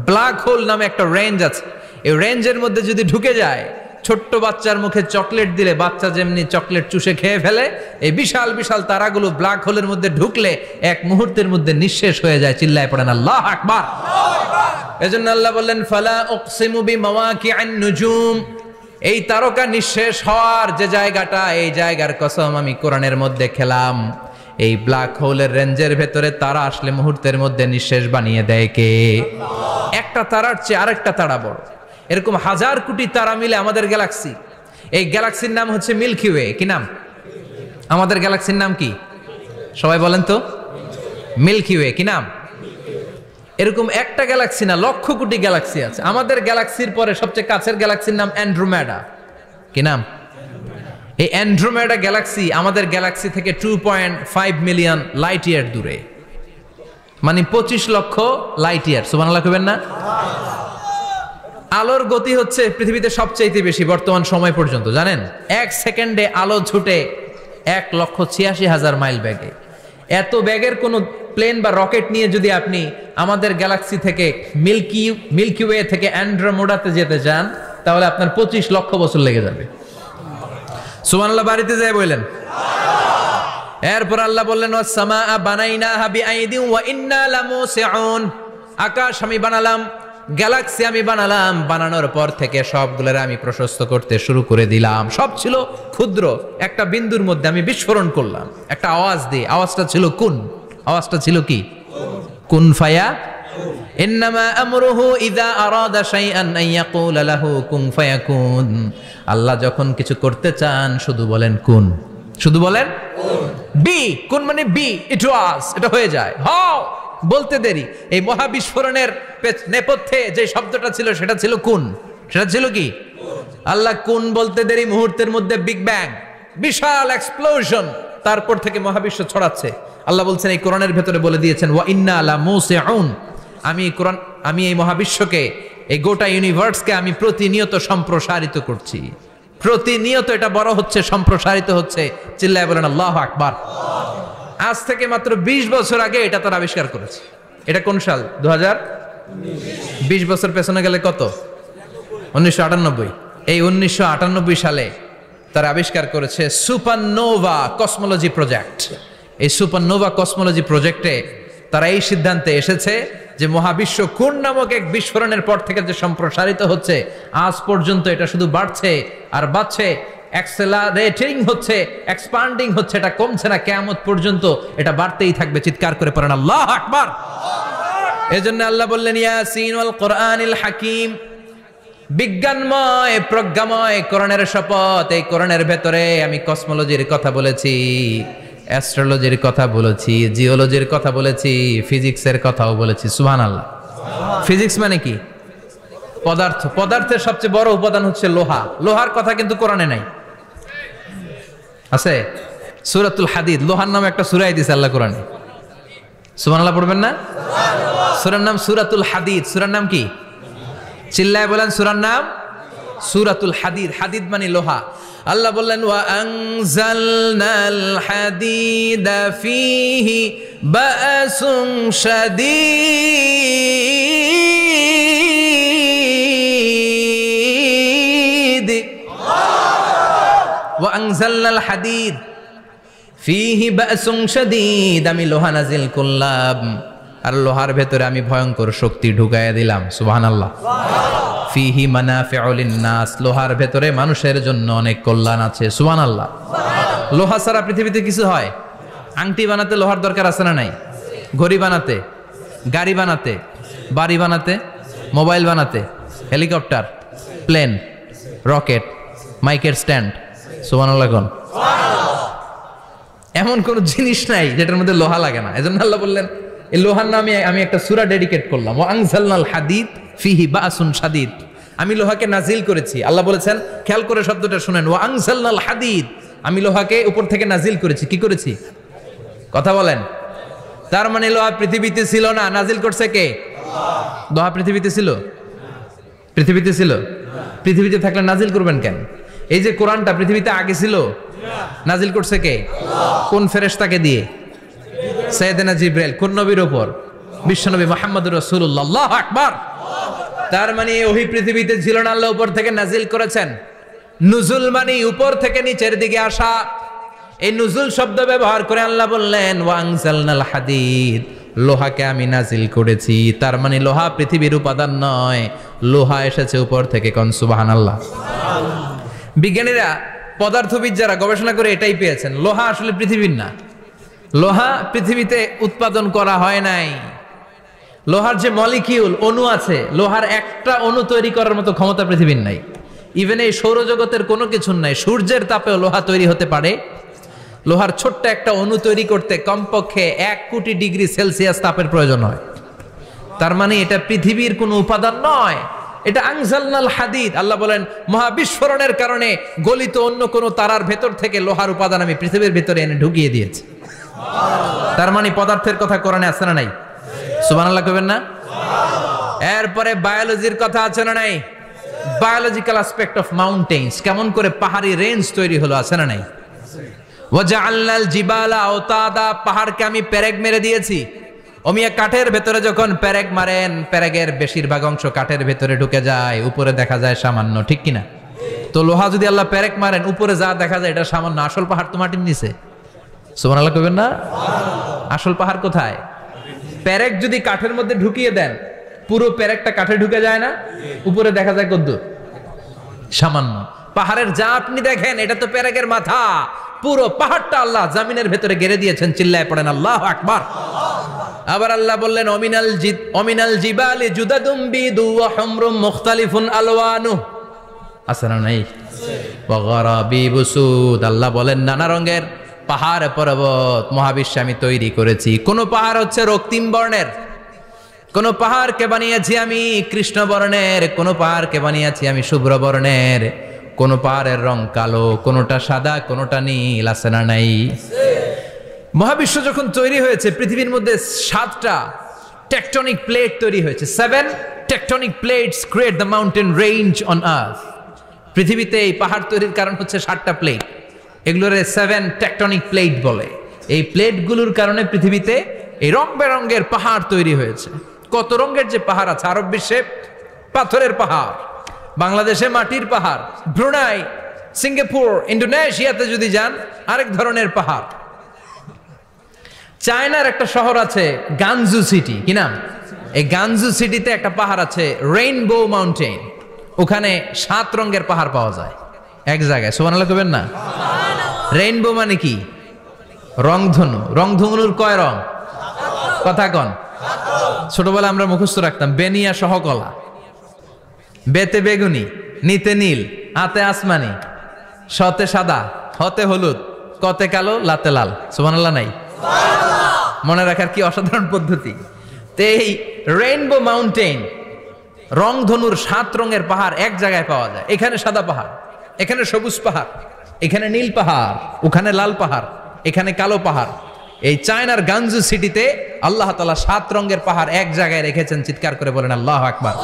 ব্ল্যাক হোল নামে একটা রেঞ্জ আছে। এই রেঞ্জের মধ্যে যদি ঢুকে যায়, ছোট্ট বাচ্চার মুখে চকলেট দিলে বাচ্চা যেমনি চকলেট চুষে খেয়ে ফেলে, এই বিশাল বিশাল তারাগুলো ব্ল্যাক হোলের মধ্যে ঢুকলে এক মুহূর্তের মধ্যে নিঃশেষ হয়ে যায়। চিল্লায় পড়েন আল্লাহু আকবার। এজন্য আল্লাহ বললেন ফালা উকসিমু বিমাওয়াকিউন নুজুম, এই তারকা নিঃশেষ হওয়ার যে জায়গাটা, এই জায়গার কসম আমি কোরআনের মধ্যে খেলাম। এই ব্ল্যাক হোলের রেঞ্জের ভেতরে তারা আসলে মুহূর্তের মধ্যে নিঃশেষ বানিয়ে দেয় কে? একটা তারার চেয়ে আরেকটা তারা বড়। এরকম হাজার কোটি তারা মিলে আমাদের গ্যালাক্সি। এই গ্যালাক্সির নাম হচ্ছে মিল্কি ওয়ে। কি নাম? আমাদের গ্যালাক্সির নাম কি? সবাই বলেন তো। Milky Way. কি নাম? এরকম একটা গ্যালাক্সি না, লক্ষ কোটি গ্যালাক্সি আছে। আমাদের গ্যালাক্সির পরে সবচেয়ে কাছের গ্যালাক্সির নাম অ্যান্ড্রোমেডা। কি নাম? এই অ্যান্ড্রোমেডা গ্যালাক্সি আমাদের গ্যালাক্সি থেকে 2.5 মিলিয়ন লাইট ইয়ার দূরে, মানে 25 লক্ষ লাইট ইয়ার। সুবহানাল্লাহ কইবেন না? আলোর গতি হচ্ছে পৃথিবীতে সবচাইতে বেশি বর্তমান সময় পর্যন্ত, জানেন? 1 সেকেন্ডে আলো ছুটে 1,86,000 মাইল বেগে। এত বেগের কোন প্লেন বা রকেট নিয়ে যদি আপনি আমাদের গ্যালাক্সি থেকে মিল্কি ওয়ে থেকে অ্যান্ড্রোমেডাতে যেতে চান, তাহলে আপনার 25 লক্ষ বছর লেগে যাবে। সুবহানাল্লাহ বাড়িতে যায় বললেন। এরপর আল্লাহ বললেন ওয়াস সামাআ বানাইনাহা বিআইদিন ওয়া ইন্না লামুসিউন, আকাশ আমি বানালাম, গ্যালাক্সি আমি বানালাম, বানানোর পর থেকে সবগুলোর আমি প্রশস্ত করতে শুরু করে দিলাম। সব ছিল ক্ষুদ্র, একটা বিন্দুর মধ্যে আমি বিস্ফোরণ করলাম একটা আওয়াজ দিয়ে। আওয়াজটা ছিল কুন। আওয়াজটা ছিল কি? কুন ফায়া। ইন্নামা আমরুহু ইযা আরাদা শাইআন আন ইয়াকুলা লাহু কুন ফায়াকুন। আল্লাহ যখন কিছু করতে চান শুধু বলেন কুন, শুধু বলেন বি। কুন মানে বি, ইট ওয়াজ, এটা হয়ে যায়। হাও বলতে দেরি। এই মহাবিস্ফোরণের নেপথ্যে যে শব্দটা ছিল সেটা ছিল কুন। সেটা ছিল কি? আল্লাহ কুন বলতে দেরি, মুহূর্তের মধ্যে বিগ ব্যাং, বিশাল এক্সপ্লোশন, তারপর থেকে মহাবিশ্ব ছড়াচ্ছে। আল্লাহ বলছেন এই কোরআনের ভেতরে বলে দিয়েছেন ওয়া ইন্না লামুসিউন, আমি এই মহাবিশ্বকে, এই গোটা ইউনিভার্সকে আমি প্রতিনিয়ত সম্প্রসারিত করছি। প্রতিনিয়ত এটা বড় হচ্ছে, সম্প্রসারিত হচ্ছে। চিল্লায় বলেন আল্লাহু আকবার। আজ থেকে মাত্র 20 বছর আগে এটা তারা আবিষ্কার করেছে। এটা কোন সাল? 2020 বছর পেছনে গেলে কত? 1998। এই 1998 সালে তারা আবিষ্কার করেছে সুপারনোভা কসমোলজি প্রজেক্ট। এই সুপারনোভা কসমোলজি প্রজেক্টে তারা এই সিদ্ধান্তে এসেছে যে মহাবিশ্ব কোন নামক এক বিস্ফোরণের পর থেকে যে সম্প্রসারিত হচ্ছে, আজ পর্যন্ত এটা শুধু বাড়ছে আর বাড়ছে, অ্যাক্সেলারেটিং হচ্ছে, এক্সপান্ডিং হচ্ছে, এটা কমছে না। কিয়ামত পর্যন্ত এটা বাড়তেই থাকবে। চিৎকার করে পড়েন আল্লাহু আকবার। এজন্য আল্লাহ বললেন ইয়াসিন ওয়াল কোরআনিল হাকিম, বিজ্ঞানময় প্রজ্ঞাময় কোরআনের শপথ। এই কোরআনের ভেতরে আমি কসমোলজির কথা বলেছি, অ্যাস্ট্রোলজির কথা বলেছি, জিওলজির কথা বলেছি, ফিজিক্সের কথাও বলেছি। সুবহানাল্লাহ। ফিজিক্স মানে কি? পদার্থ। পদার্থের সবচেয়ে বড় উপাদান হচ্ছে লোহা। লোহার কথা কিন্তু কোরআনে নাই। আছে সূরাতুল হাদিদ, লোহার নামে একটা সূরাই দিয়েছে আল্লাহ কোরআনে। সুবহানাল্লাহ পড়বেন না? সূরার নাম সূরাতুল হাদিদ। সূরার নাম কি? চিল্লায় বলেন সূরার নাম সূরাতুল হাদিদ। হাদিদ মানে লোহা। আল্লাহ বললেন ওয়া আনজালনাল হাদিদা ফীহি বা'সুন শাদীদ। ওয়া আনজালনাল হাদিদ ফীহি বা'সুন শাদীদ, আমি লোহা নাজিল করলাম আর লোহার ভেতরে আমি ভয়ঙ্কর শক্তি ঢুকাইয়া দিলাম। সুবহানাল্লাহ। ফিহি মানাফিউ লিন-নাস, লোহার ভেতরে মানুষের জন্য অনেক কল্যাণ আছে। সুবহানাল্লাহ। লোহা ছাড়া পৃথিবীতে কিছু হয়? আংটি বানাতে লোহার দরকার আছে না নাই? ঘড়ি বানাতে, গাড়ি বানাতে, বাড়ি বানাতে, মোবাইল বানাতে, হেলিকপ্টার, প্লেন, রকেট, মাইকের স্ট্যান্ড। সুবহানাল্লাহ কোন? এমন কোন জিনিস নাই যেটার মধ্যে লোহা লাগে না। এজন্য আল্লাহ বললেন এই লোহার নামে আমি একটা সূরা ডেডিকেট করলাম, ওয়া আনজালনাল হাদিদ ফিহি বা'সুন শাদীদ। আমি লোহাকে নাজিল করেছি। আল্লাহ বলেছেন, খেয়াল করে শব্দটা শুনেন, ওয়া আনজালনাল হাদিদ, আমি লোহাকে উপর থেকে নাজিল করেছি। কি করেছি? কথা বলেন। তার মানে লোহা পৃথিবীতে ছিল না, নাজিল করছে কে? লোহা পৃথিবীতে ছিল? পৃথিবীতে ছিল? পৃথিবীতে থাকলে নাজিল করবেন কেন? এই যে কোরআনটা পৃথিবীতে আগে ছিল, নাজিল করছে কে? কোন ফেরেশতাকে দিয়ে? সাইয়েদনা জিবরাইল। কোন নবীর উপর? বিশ্বনবী মুহাম্মদুর রাসূলুল্লাহ। আল্লাহু আকবার। তার মানে ওহি পৃথিবীতে ছিল না, আল্লাহ উপর থেকে নাজিল করেছেন। নুজুল মানে উপর থেকে নিচের দিকে আসা। এই নুজুল শব্দ ব্যবহার করে আল্লাহ বললেন, ওয়া আনজালনাল হাদিদ, লোহাকে আমি নাজিল করেছি। তার মানে লোহা পৃথিবীর উপাদান নয়, লোহা এসেছে উপর থেকে। কোন সুবহানাল্লাহ। বিজ্ঞানীরা, পদার্থবিদ যারা গবেষণা করে এটাই পেয়েছেন, লোহা আসলে পৃথিবীর না। লোহা পৃথিবীতে উৎপাদন করা হয় নাই। লোহার যে মলিকিউল, অণু আছে, লোহার একটা অণু তৈরি করার মতো ক্ষমতা পৃথিবীর নাই। ইভেন এই সৌরজগতের কোনো কিছু নাই। সূর্যের তাপেও লোহা তৈরি হতে পারে। লোহার ছোট্ট একটা অণু তৈরি করতে কমপক্ষে 1 কোটি ডিগ্রি সেলসিয়াস তাপের প্রয়োজন হয়। তার মানে এটা পৃথিবীর কোনো উপাদান নয়, এটা আনজালনাল হাদিদ। আল্লাহ বলেন, মহাবিস্ফোরণের কারণে গলিত অন্য কোনো তারার ভেতর থেকে লোহার উপাদান আমি পৃথিবীর ভেতরে এনে ঢুকিয়ে দিয়েছি। তার মানে পদার্থের কথা কোরআনে আছে না নাই? সুবহানাল্লাহ কইবেন না? এরপরে বায়োলজির কথা আছে না নাই? বায়োলজিক্যাল অ্যাসপেক্ট অফ মাউন্টেন্স, কেমন করে পাহাড়ি রেঞ্জ তৈরি হলো, আছে না নাই? ওয়াজআলনাল জিবালা আওতাদা, পাহাড়কে আমি পেরেক মেরে দিয়েছি। ওমিয়া কাঠের ভেতরে যখন পেরেক মারেন, পেরেকের বেশিরভাগ অংশ কাঠের ভেতরে ঢুকে যায়, উপরে দেখা যায় সামান্য, ঠিক কিনা? তো লোহা যদি আল্লাহ পেরেক মারেন, উপরে যা দেখা যায় এটা সামান্য, আসল পাহাড় তো মাটির নিচে। সুবহানাল্লাহ কইবেন না? আসল পাহাড় কোথায়? পেরেক যদি কাঠের মধ্যে ঢুকিয়ে দেন, পুরো পেরেকটা কাঠে ঢুকে যায় না, উপরে দেখা যায় কদ্দুর? সামান্য। পাহাড়ের যা আপনি দেখেন, এটা তো পেরেকের মাথা। পুরো পাহাড়টা আল্লাহ জামিনের ভেতরে গেড়ে দিয়েছেন। চিল্লায় পড়েন আল্লাহু আকবার। আবার আল্লাহ বললেন, অমিনাল জিবালি জুদাদুম বিদু ওয়া হুমরুম মুখতালিফুন আলওয়ানু, আছে না নাই? ওয়া গারাবিবু সুদ, আল্লাহ বলেন নানা রঙের পাহাড় পর্বত মহাবিশ্বে আমি তৈরি করেছি। কোন পাহাড় হচ্ছে রক্তিম বর্ণের, কোন পাহাড়কে বানিয়েছি আমি কৃষ্ণ বর্ণের, কোন পাহাড়কে বানিয়েছি আমি শুভ্র বর্ণের, কোন পাহাড়ের রং কালো, কোনটা সাদা, কোনটা নীল, আছে না নাই? মহাবিশ্ব যখন তৈরি হয়েছে, পৃথিবীর মধ্যে 7টা টেকটনিক প্লেট তৈরি হয়েছে। 7 tectonic plates create the mountain range on earth. পৃথিবীতে এই পাহাড় তৈরির কারণ হচ্ছে 7টা প্লেট। এগুলোর 7 টেকটনিক প্লেট বলে। এই প্লেটগুলোর কারণে পৃথিবীতে এই রং বেরঙের পাহাড় তৈরি হয়েছে। কত রঙের যে পাহাড় আছে। আরব বিশ্বে পাথরের পাহাড়, বাংলাদেশে মাটির পাহাড়, ব্রুনাই, সিঙ্গাপুর, ইন্দোনেশিয়াতে যদি যান আরেক ধরনের পাহাড়। চায়নার একটা শহর আছে গানজু সিটি, কি নাম? এই গানজু সিটিতে একটা পাহাড় আছে রেইনবো মাউন্টেন। ওখানে 7 রঙের পাহাড় পাওয়া যায় এক জায়গায়। সুবহানাল্লাহ কইবেন না? রেইনবো মানে কি? রংধনু। রংধনুর কয় রং? কথা কন। ছোটবেলা আমরা মুখস্থ রাখতাম, বেনিয়া সহকলা, বেতে বেগুনি, নিতে নীল, আতে আসমানি, শতে সাদা, হতে হলুদ, কতে কালো, লাতে লাল। সুবহানাল্লাহ নাই? মনে রাখার কি অসাধারণ পদ্ধতি। তো এই রেইনবো মাউন্টেন, রংধনুর 7 রঙের পাহাড় এক জায়গায় পাওয়া যায়। এখানে সাদা পাহাড়, এখানে সবুজ পাহাড়, এখানে নীল পাহাড়, ওখানে লাল পাহাড়, এখানে কালো পাহাড়। এই চায়নার গানজু সিটিতে আল্লাহ তাআলা 7 রঙের পাহাড় এক জায়গায় রেখেছেন। চিৎকার করে বলেন আল্লাহু আকবার।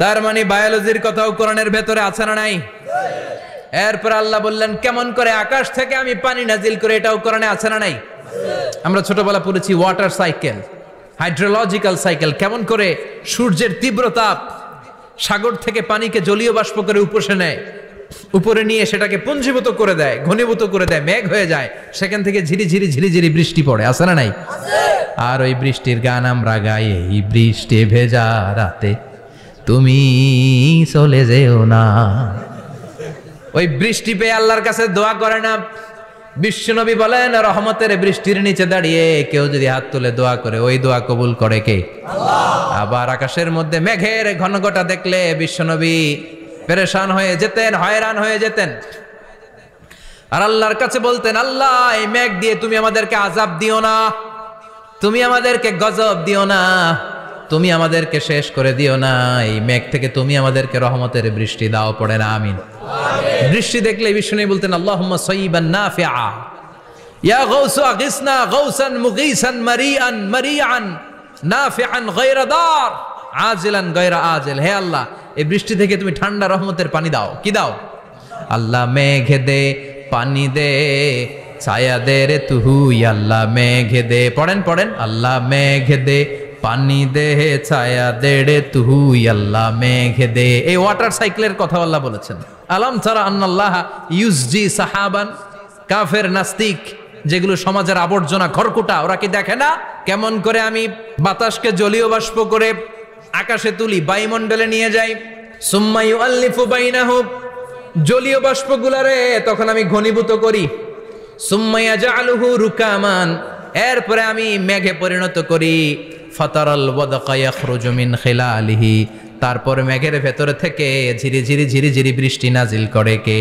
তার মানে বায়োলজির কথাও কোরআনের ভেতরে আছে না নাই? এরপর আল্লাহ বললেন, কেমন করে আকাশ থেকে আমি পানি নাজিল করে, এটাও কোরআনে আছে না নাই? আমরা ছোটবেলা পড়েছি ওয়াটার সাইকেল, হাইড্রোলজিক্যাল সাইকেল। কেমন করে সূর্যের তীব্র তাপ সাগর থেকে পানিকে জলীয় বাষ্প করে উপসে নেয়, উপরে নিয়ে সেটাকে পুঞ্জীভূত করে দেয়, ঘনীভূত করে দেয়, মেঘ হয়ে যায়, সেখান থেকে ঝিরিঝিরি ঝিরিঝিরি বৃষ্টি পড়ে, আছে না নাই? আর ওই বৃষ্টির গান আমরা গাই, এই বৃষ্টি ভেজা রাতে তুমি চলে যেও না। ওই বৃষ্টি পেয়ে আল্লাহর কাছে দোয়া করে না। বিশ্বনবী বলেন, রহমতের বৃষ্টির নিচে দাঁড়িয়ে কেউ যদি হাত তুলে দোয়া করে, ওই দোয়া কবুল করে কে? আল্লাহ। আবার আকাশের মধ্যে মেঘের ঘনঘটা দেখলে বিশ্বনবী পেরেশান হয়ে যেতেন, হয়রান হয়ে যেতেন, আর আল্লাহর কাছে বলতেন, আল্লাহ এই মেঘ দিয়ে তুমি আমাদেরকে আযাব দিও না, তুমি আমাদেরকে গজব দিও না, তুমি আমাদেরকে শেষ করে দিও না, এই মেঘ থেকে তুমি আমাদেরকে রহমতের বৃষ্টি দাও, পড়ে না আমিন। বৃষ্টি দেখলে বিষ্ণু বলতেন আল্লাহুম্মা সাইয়িবান নাফিআ, ইয়া গাউসু আগিসনা গাউসান মুগীসান মারিআন মারিআন নাফিআন গায়রা দার আজিলান গায়রা আজিল। হে আল্লাহ, এই বৃষ্টি থেকে তুমি ঠান্ডা রহমতের পানি দাও। কি দাও? আল্লাহ মেঘে দে, পানি দে, ছায়া দে রে তুহু, আল্লাহ মেঘে দে। পড়েন পড়েন, আল্লাহ মেঘে দে, পানি দে, ছায়া দে রে তুহু, আল্লাহ মেঘে দে। এই ওয়াটার সাইকেলের কথা আল্লাহ বলেছেন। আলাম তারা আন্নাল্লাহ ইউসজি সাহাবান। কাফের নাস্তিক যেগুলো সমাজের আবর্জনা খড়কুটা, ওরা কি দেখে না কেমন করে আমি বাতাসকে জলীয় বাষ্প করে আকাশে তুলি, বায়ুমণ্ডলে নিয়ে যাই। সুম্মা ইউআল্লিফু বাইনাহুম, জলীয় বাষ্পগুলারে তখন আমি ঘনীভূত করি। সুম্মা ইয়াজআলুহু রুকামান, এরপরে আমি মেঘে পরিণত করি। ফাতারাল ওয়াদকা ইয়াখরুজু মিন খিলালিহি, তারপর মেঘের ভেতরে থেকে ঝিরিঝিরি ঝিরিঝিরি বৃষ্টি নাজিল করে কে?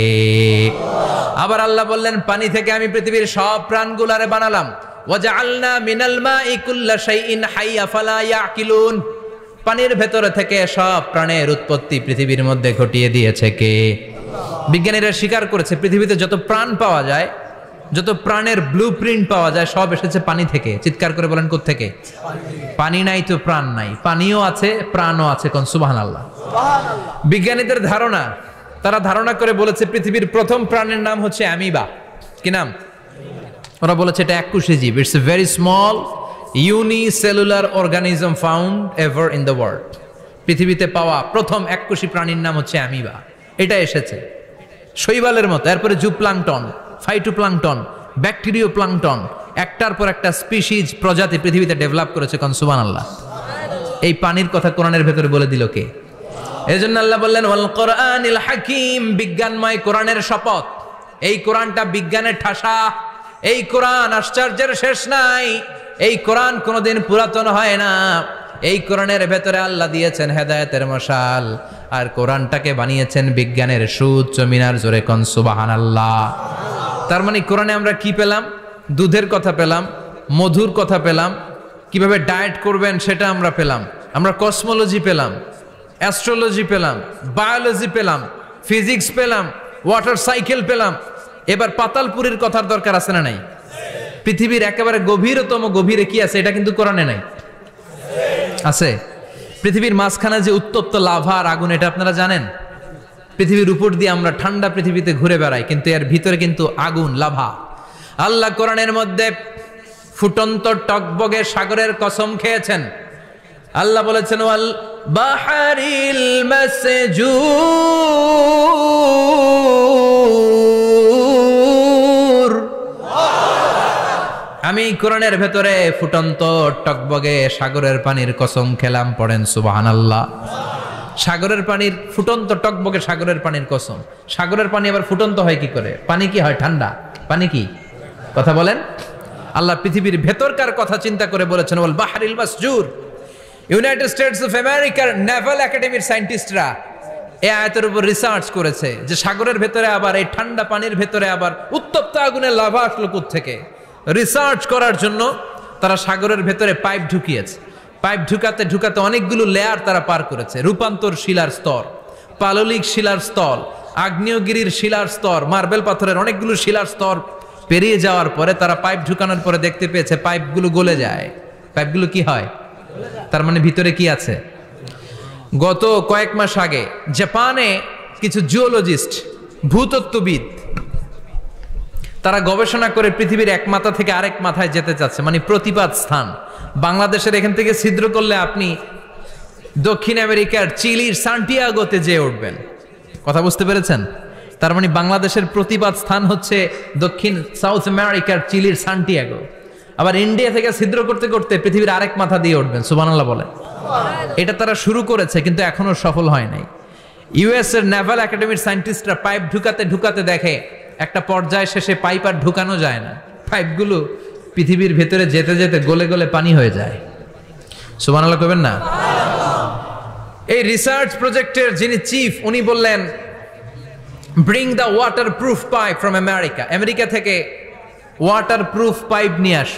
আবার আল্লাহ বললেন পানি থেকে আমি পৃথিবীর সব প্রাণগুলারে বানালাম। ওয়াজআলনা মিনাল মাই কুল্লা শাইইন হাইয়া ফালা ইয়াকিলুন, পানির ভেতরে থেকে সব প্রাণের উৎপত্তি পৃথিবীর মধ্যে ঘটিয়ে দিয়েছে কে? বিজ্ঞানীরা স্বীকার করেছে পৃথিবীতে যত প্রাণ পাওয়া যায়, যত প্রাণের ব্লুপ্রিন্ট পাওয়া যায়, সব এসেছে পানি থেকে। চিৎকার করে বলেন কোত্থেকে? পানি নাই তো প্রাণ নাই, পানিও আছে প্রাণও আছে। কোন সুবহানাল্লাহ। বিজ্ঞানীদের ধারণা, তারা ধারণা করে বলেছে পৃথিবীর প্রথম প্রাণের নাম হচ্ছে অ্যামিবা। কি নাম? ওরা বলেছে এটা এককোষী জীব। It's a very small unicellular organism found ever in the world. পৃথিবীতে পাওয়া প্রথম এককোষী প্রাণীর নাম হচ্ছে অ্যামিবা। এটা এসেছে শৈবালের মতো, এরপরে জুপ্লাংটন, ফাইটোপ্লাংটন, ব্যাকটেরিও প্লাংটন, একটার পর একটা স্পিসিজ প্রজাতি পৃথিবীতে ডেভেলপ করেছে। কোন সুবহানাল্লাহ। এই পানির কথা কোরআনের ভেতরে বলে দিল কে? এজন্য আল্লাহ বললেন ওয়াল কোরআনিল হাকিম, বিজ্ঞানময় কোরআনের শপথ। এই কোরআনটা বিজ্ঞানের ঠাসা, এই কোরআন আশ্চর্যের শেষ নাই, এই কোরআন কোনোদিন পুরাতন হয় না। এই কোরআনের ভেতরে আল্লাহ দিয়েছেন হেদায়েতের মশাল, আর কোরআনটাকে বানিয়েছেন বিজ্ঞানের সুউচ্চ মিনার। জোরে কোন সুবহানাল্লাহ। তার মানে কোরআনে আমরা কি পেলাম? দুধের কথা পেলাম, মধুর কথা পেলাম, কিভাবে ডায়েট করবেন সেটা আমরা পেলাম, আমরা কসমোলজি পেলাম, অ্যাস্ট্রোলজি পেলাম, বায়োলজি পেলাম, ফিজিক্স পেলাম, ওয়াটার সাইকেল পেলাম। এবার পাতালপুরীর কথার দরকার আছে না নাই? পৃথিবীর একেবারে গভীরতম গভীরে কি আছে? এটা কিন্তু কোরআনে নাই, আছে। পৃথিবীর মাঝখানে যে উত্তপ্ত লাভা আর আগুন, এটা আপনারা জানেন? পৃথিবীর উপর দিয়ে আমরা ঠান্ডা পৃথিবীতে ঘুরে বেড়াই, কিন্তু এর ভিতরে কিন্তু আগুন, লাভা। আল্লাহ কোরআনের মধ্যে ফুটন্ত টকবগে সাগরের কসম খেয়েছেন। আল্লাহ বলেছেন ওয়াল বাহারিল মাসজুর, আমি কোরআনের ভেতরে ফুটন্ত টকবগে সাগরের পানির কসম খেলাম। পড়েন সুবহানাল্লাহ। সাগরের পানির ফুটন্ত টকবগে সাগরের পানির কসম। সাগরের পানি আবার ফুটন্ত হয় কি করে? পানি কি হয়? ঠান্ডা। পানি কি? কথা বলেন। আল্লাহ পৃথিবীর ভেতরকার কথা চিন্তা করে বলেছেন ওয়াল বাহরিল মাসজুর। ইউনাইটেড স্টেটস অফ আমেরিকার নেভাল একাডেমির সায়েন্টিস্টরা এই আয়াতের উপর রিসার্চ করেছে যে সাগরের ভেতরে আবার এই ঠান্ডা পানির ভেতরে আবার উত্তপ্ত আগুনের লাভা আসলো কোত্থেকে। রিসার্চ করার জন্য তারা সাগরের ভেতরে পাইপ ঢুকিয়েছে। পাইপ ঢুকাতে ঢুকাতে অনেকগুলো লেয়ার তারা পার করেছে। রূপান্তর শিলার স্তর, পাললিক শিলার স্তর, আগ্নেয়গিরির শিলার স্তর, মার্বেল পাথরের অনেকগুলো শিলার স্তর পেরিয়ে যাওয়ার পরে তারা পাইপ ঢুকানোর পরে দেখতে পেয়েছে পাইপগুলো গলে যায়। পাইপগুলো কি হয়? তার মানে ভিতরে কি আছে? গত কয়েক মাস আগে জাপানে কিছু জিওলজিস্ট, ভূতত্ত্ববিদ, তারা গবেষণা করে পৃথিবীর এক মাথা থেকে আরেক মাথায় যেতে চাচ্ছে, মানে প্রতিপাদ স্থান। বাংলাদেশের এখান থেকে ছিদ্র করলে আপনি দক্ষিণ আমেরিকার চিলির সান্টিয়াগোতে যেয়ে উঠবেন। কথা বুঝতে পেরেছেন? তার মানে বাংলাদেশের প্রতিপাদ স্থান হচ্ছে দক্ষিণ সাউথ আমেরিকার চিলির সান্টিয়াগো। আবার ইন্ডিয়া থেকে ছিদ্র করতে করতে পৃথিবীর আরেক মাথা দিয়ে উঠবেন। সুবহানাল্লাহ বলেন। এটা তারা শুরু করেছে, কিন্তু এখনো সফল হয় নাই। ইউএস এর নেভাল একাডেমির সায়েন্টিস্টরা পাইপ ঢুকাতে ঢুকাতে দেখে একটা পর্যায় শেষে পাইপ আর ঢুকানো যায় না, পাইপগুলো পৃথিবীর ভেতরে যেতে যেতে গলে গলে পানি হয়ে যায়। সুবহানাল্লাহ কইবেন না? এই রিসার্চ প্রজেক্টের যিনি চিফ, উনি বললেন bring the water proof pipe from America. America থেকে ওয়াটার প্রুফ পাইপ নিয়ে আস।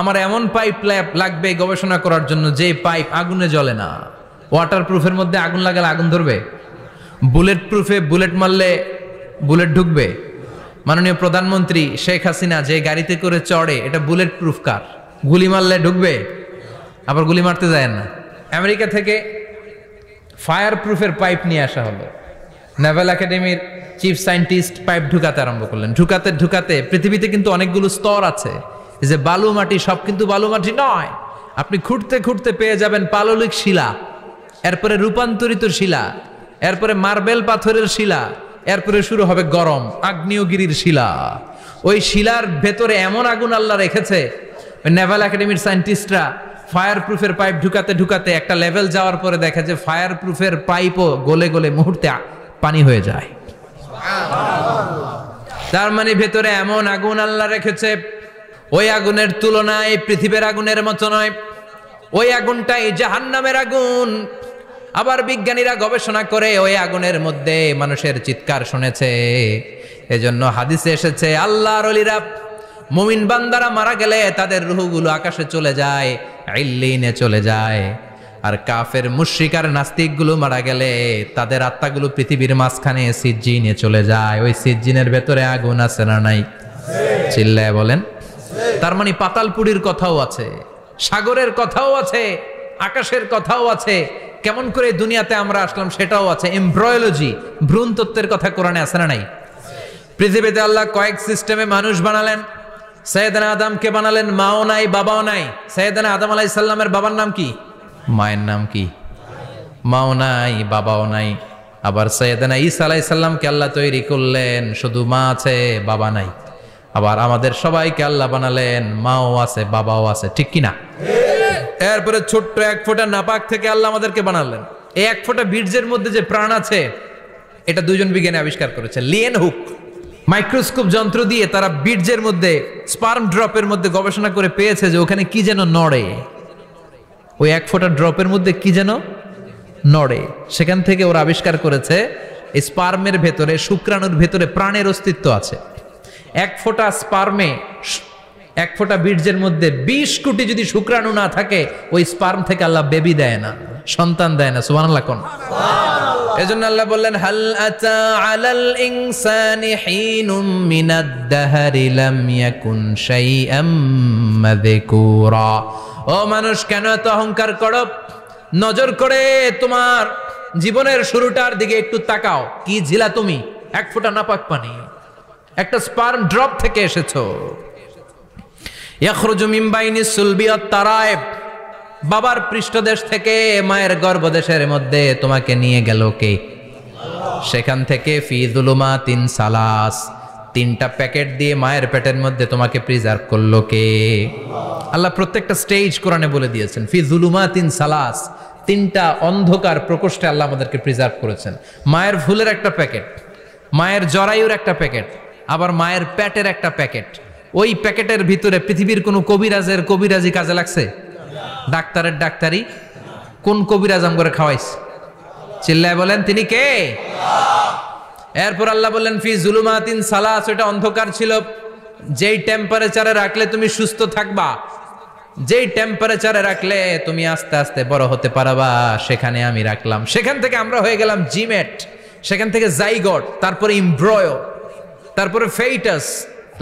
আমার এমন পাইপ লাগবে গবেষণা করার জন্য যে পাইপ আগুনে জ্বলে না। ওয়াটার প্রুফের মধ্যে আগুন লাগালে আগুন ধরবে? বুলেট প্রুফে বুলেট মারলে বুলেট ঢুকবে? মাননীয় প্রধানমন্ত্রী শেখ হাসিনা যে গাড়িতে করে চড়ে, এটা বুলেট প্রুফ কার? গুলি মারলে ঢুকবে? আবার গুলি মারতে যায় না। আমেরিকা থেকে ফায়ার প্রুফের পাইপ নিয়ে আসা হলো। নেভাল একাডেমির চিফ সায়েন্টিস্ট পাইপ ঢুকাতে আরম্ভ করলেন। ঢুকাতে ঢুকাতে পৃথিবীতে কিন্তু অনেকগুলো স্তর আছে। এই যে বালু মাটি, সব কিন্তু বালু মাটি নয়। আপনি খুঁড়তে খুঁড়তে পেয়ে যাবেন পাললিক শিলা, এরপরে রূপান্তরিত শিলা, এরপরে মার্বেল পাথরের শিলা, এরপরে শুরু হবে গরম আগ্নেয়গিরির শিলা। ওই শিলার ভেতরে এমন আগুন আল্লাহ রেখেছে, নেভাল একাডেমির সায়েন্টিস্টরা ফায়ার প্রুফের পাইপ ঢুকাতে ঢুকাতে একটা লেভেল যাওয়ার পরে দেখে যে ফায়ার প্রুফের পাইপও গলে গলে মুহূর্তে পানি হয়ে যায়। তার মানে ভেতরে এমন আগুন আল্লাহ রেখেছে, ওই আগুনের তুলনায় পৃথিবীর আগুনের মতো নয়। ওই আগুনটাই জাহান্নামের আগুন। আবার বিজ্ঞানীরা গবেষণা করে ওই আগুনের মধ্যে মানুষের চিৎকার শুনেছে। এজন্য হাদিসে এসেছে আল্লাহর ওলিরা, মুমিন বান্দারা মারা গেলে তাদের রূহগুলো আকাশে চলে যায়, ইল্লিনে চলে যায়। আর কাফের মুশরিক আর নাস্তিকগুলো মারা গেলে তাদের আত্মাগুলো পৃথিবীর মাঝখানে সিজ্জিনে চলে যায়। ওই সিজ্জিনের ভেতরে আগুন আছে না নাই? চিল্লায় বলেন। তার মানে পাতালপুরীর কথাও আছে, সাগরের কথাও আছে, আকাশের কথাও আছে। কেমন করে দুনিয়াতে আমরা আসলাম সেটাও আছে। এমব্রয়োলজি, ভ্রূণ তত্ত্বের কথা কোরআনে আছে না নাই? পৃথিবীতে আল্লাহ কয়েক সিস্টেমে মানুষ বানালেন। সৈয়দনা আদমকে বানালেন, মাও নাই বাবাও নাই। সৈয়দনা আদম আলাইহিস সালামের বাবার নাম কি? মায়ের নাম কি? মাও নাই বাবাও নাই। আবার সৈয়দনা ঈসা আলাইহিস সালামকে আল্লাহ তৈরি করলেন, শুধু মা আছে বাবা নাই। আবার আমাদের সবাইকে আল্লাহ বানালেন, মাও আছে বাবাও আছে, ঠিক কি না? এরপরে ছোট্ট এক ফোঁটা নাপাক থেকে আল্লাহ আমাদেরকে বানালেন। এই এক ফোঁটা বীর্যের মধ্যে যে প্রাণ আছে, এটা দুজন বিজ্ঞানী আবিষ্কার করেছে। লিয়েন হুক মাইক্রোস্কোপ যন্ত্র দিয়ে তারা বীর্যের মধ্যে, স্পার্ম ড্রপের মধ্যে গবেষণা করে পেয়েছে যে ওখানে কি যেন নড়ে। ওই এক ফোঁটা ড্রপের মধ্যে কি যেন নড়ে। সেখান থেকে ওরা আবিষ্কার করেছে এই স্পার্মের ভেতরে, শুক্রাণুর ভেতরে প্রাণের অস্তিত্ব আছে। এক ফোঁটা স্পার্মে, এক ফোঁটা বীর্যের মধ্যে 20 কোটি যদি শুক্রাণু না থাকে, ওই স্পার্ম থেকে আল্লাহ বেবি দেয় না, সন্তান দেয় না। সুবহানাল্লাহ কোন? এজন্য আল্লাহ বললেন, হাল আতা আলাল ইনসানি হিনুম মিনাদ দাহরি লাম ইয়াকুন শাইআম মাযকুরা। ও মানুষ, কেন এত অহংকার করো? নজর করে তোমার জীবনের শুরুটার দিকে একটু তাকাও। কি ঝিলা তুমি? এক ফোঁটা নাপাক পানি, একটা স্পার্ম ড্রপ থেকে এসেছো। ইয়াখরুজু মিন বাইনিস সুলবি ওয়াত তারায়েব, বাবার পৃষ্ঠদেশ থেকে মায়ের গর্ভদেশের মধ্যে তোমাকে নিয়ে গেল কে? সেখান থেকে ফি যুলুমাতিন সালাস, 3টা প্যাকেট দিয়ে মায়ের পেটের মধ্যে তোমাকে প্রিজার্ভ করলো কে? আল্লাহ প্রত্যেকটা স্টেজ কোরআনে বলে দিয়েছেন। ফি যুলুমাতিন সালাস, 3টা অন্ধকার প্রকোষ্ঠে আল্লাহ আমাদেরকে প্রিজার্ভ করেছেন। মায়ের ফুলের একটা প্যাকেট, মায়ের জরায়ুর একটা প্যাকেট, আবার মায়ের পেটের একটা প্যাকেট। ওই প্যাকেটের ভিতরে পৃথিবীর কোন কবিরাজের কবিরাজি কাজে লাগছে? ডাক্তারের ডাক্তারি কোন কবিরাজ আম করে খাওয়াইছে? চিল্লায় বলেন তিনি কে? এরপর আল্লাহ বললেন ফি যুলুমাতিন সালাস, ওটা অন্ধকার ছিল। যেই টেম্পারেচারে রাখলে তুমি সুস্থ থাকবা, যেই টেম্পারেচারে রাখলে তুমি আস্তে আস্তে বড় হতে পারবা, সেখানে আমি রাখলাম। সেখান থেকে আমরা হয়ে গেলাম জিমেট, সেখান থেকে জাইগট, তারপরে ইমব্রয়ো, তারপরে ফেইটাস,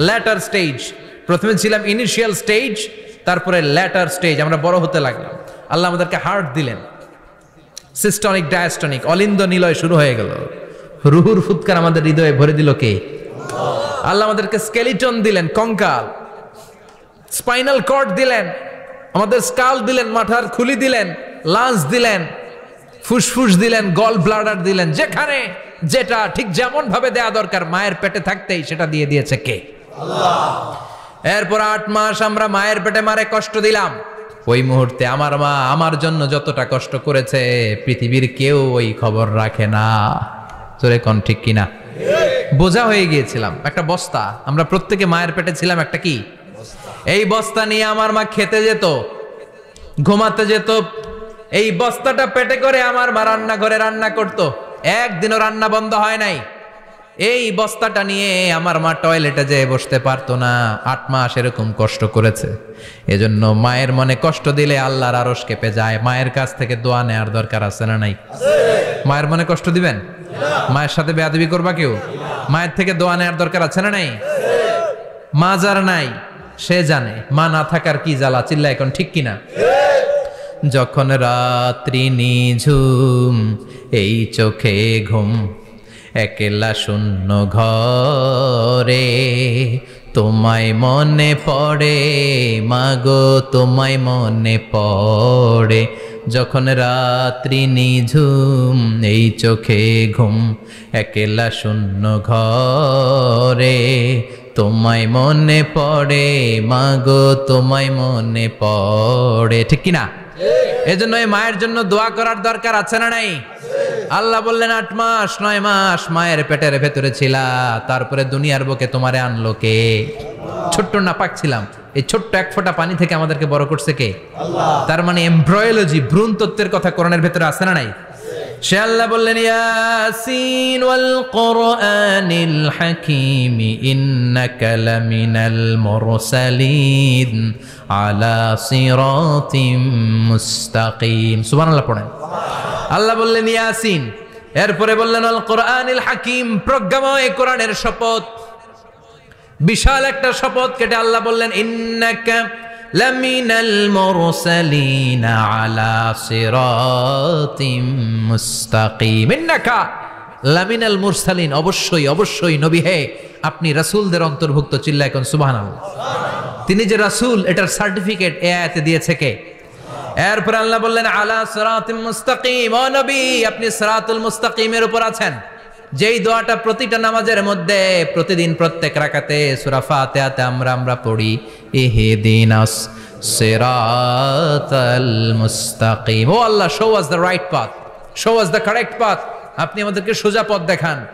ল্যাটার স্টেজ। প্রথমে ছিলাম ইনিশিয়াল স্টেজ, তারপরে ল্যাটার স্টেজ, আমরা বড় হতে লাগলাম। আল্লাহ আমাদেরকে হার্ট দিলেন, সিস্টনিক ডায়াস্টনিক, অলিন্দ নিলয় শুরু হয়ে গেল। রুহুর ফুৎকার আমাদের হৃদয়ে ভরে দিল কে? আল্লাহ আমাদেরকে স্কেলিটন দিলেন, কঙ্কাল, স্পাইনাল কর্ড দিলেন, আমাদের স্কাল দিলেন, মাথার খুলি দিলেন, লাঞ্চ দিলেন, ফুসফুস দিলেন, গল ব্লাডার দিলেন। যেখানে যেটা ঠিক যেমন ভাবে দেয়া দরকার মায়ের পেটে থাকতেই সেটা দিয়ে দিয়েছে কে? আল্লাহ। এরপর 8 মাস আমরা মায়ের পেটে মারে কষ্ট দিলাম। ওই মুহূর্তে আমার মা আমার জন্য যতটা কষ্ট করেছে পৃথিবীর কেউ ওই খবর রাখে না। তোরে কোন ঠিক কিনা? বোঝা হয়ে গিয়েছিলাম, একটা বস্তা। আমরা প্রত্যেকে মায়ের পেটে ছিলাম একটা কি? এই বস্তা নিয়ে আমার মা খেতে যেত, ঘুমাতে যেত। এই বস্তাটা পেটে করে আমার মা রান্নাঘরে রান্না করত। একদিনও রান্না বন্ধ হয় নাই। এই বস্তাটা নিয়ে আমার মা টয়লেটে যেয়ে বসতে পারতো না, 8 মাস এরকম কষ্ট করেছে। এজন্য মায়ের মনে কষ্ট দিলে আল্লাহর আরশ কেঁপে যায়। মায়ের কাছ থেকে দোয়া নেওয়ার দরকার আছে না নাই? মায়ের মনে কষ্ট দিবেন? মায়ের সাথে বেয়াদবি করবা কেউ? মায়ের থেকে দোয়া নেওয়ার দরকার আছে না নাই? মা যার নাই সে জানে মা না থাকার কি জ্বালা। চিল্লা এখন ঠিক কিনা? যখন রাত্রি নিঝুম এই চোখে ঘুম, একলা শূন্য ঘরে, তোমায় মনে পড়ে মাগো, তোমায় মনে পড়ে। যখন রাত্রি নিঝুম এই চোখে ঘুম, একলা শূন্য ঘরে, তোমায় মনে পড়ে মাগো, তোমায় মনে পড়ে। ঠিক কিনা? এজন্য এই মায়ের জন্য দোয়া করার দরকার আছে না নাই? আল্লাহ বললেন 8 মাস 9 মাস মায়ের পেটের ভেতরে ছিলা, তারপরে দুনিয়ার বুকে তোমারে আনলো কে? ছোট্ট নাপাক ছিলাম, এই ছোট্ট এক ফোঁটা পানি থেকে আমাদেরকে বড় করছে কে? আল্লাহ। তার মানে এমব্রয়োলজি, ভ্রূণ তত্ত্বের কথা কোরআনের ভেতরে আছে না নাই? সে আল্লাহ বললেন ইয়াসিন ওয়াল কোরআনিল হাকীম ইন্নাকা লামিনাল মুরসালিন আলা সিরাতিম মুস্তাকিম। সুবহানাল্লাহ পড়েন। আল্লাহ বললেন ইয়াসিন, এরপরে বললেন আল কোরআনিল হাকীম, প্রজ্ঞাময় কোরআনের শপথ। বিশাল একটা শপথ কেটে আল্লাহ বললেন ইন্নাকা লামিনাল মুরসালিন আলা সিরাতিম মুস্তাকিম। ইন্নাকা লামিনাল মুরসালিন, অবশ্যই অবশ্যই নবী হে আপনি রাসূলদের অন্তর্ভুক্ত। চিল্লা এখন সুবহানাল্লাহ। তিনি যে রাসূল এটার সার্টিফিকেট এই আয়াতে দিয়েছে কে? এরপর আল্লাহ বললেন আলা সিরাতিম মুস্তাকিম, ও নবী আপনি সিরাতুল মুস্তাকিমের উপর আছেন। যেই দোয়াটা প্রতিটা নামাজের মধ্যে প্রতিদিন প্রত্যেক রাকাতে সূরা ফাতিহাতে আমরা পড়ি, ইহদিনাস সিরাতাল মুস্তাকিম। ও Allah, show us the right path, show us the correct path, আপনি আমাদেরকে সোজা পথ দেখান।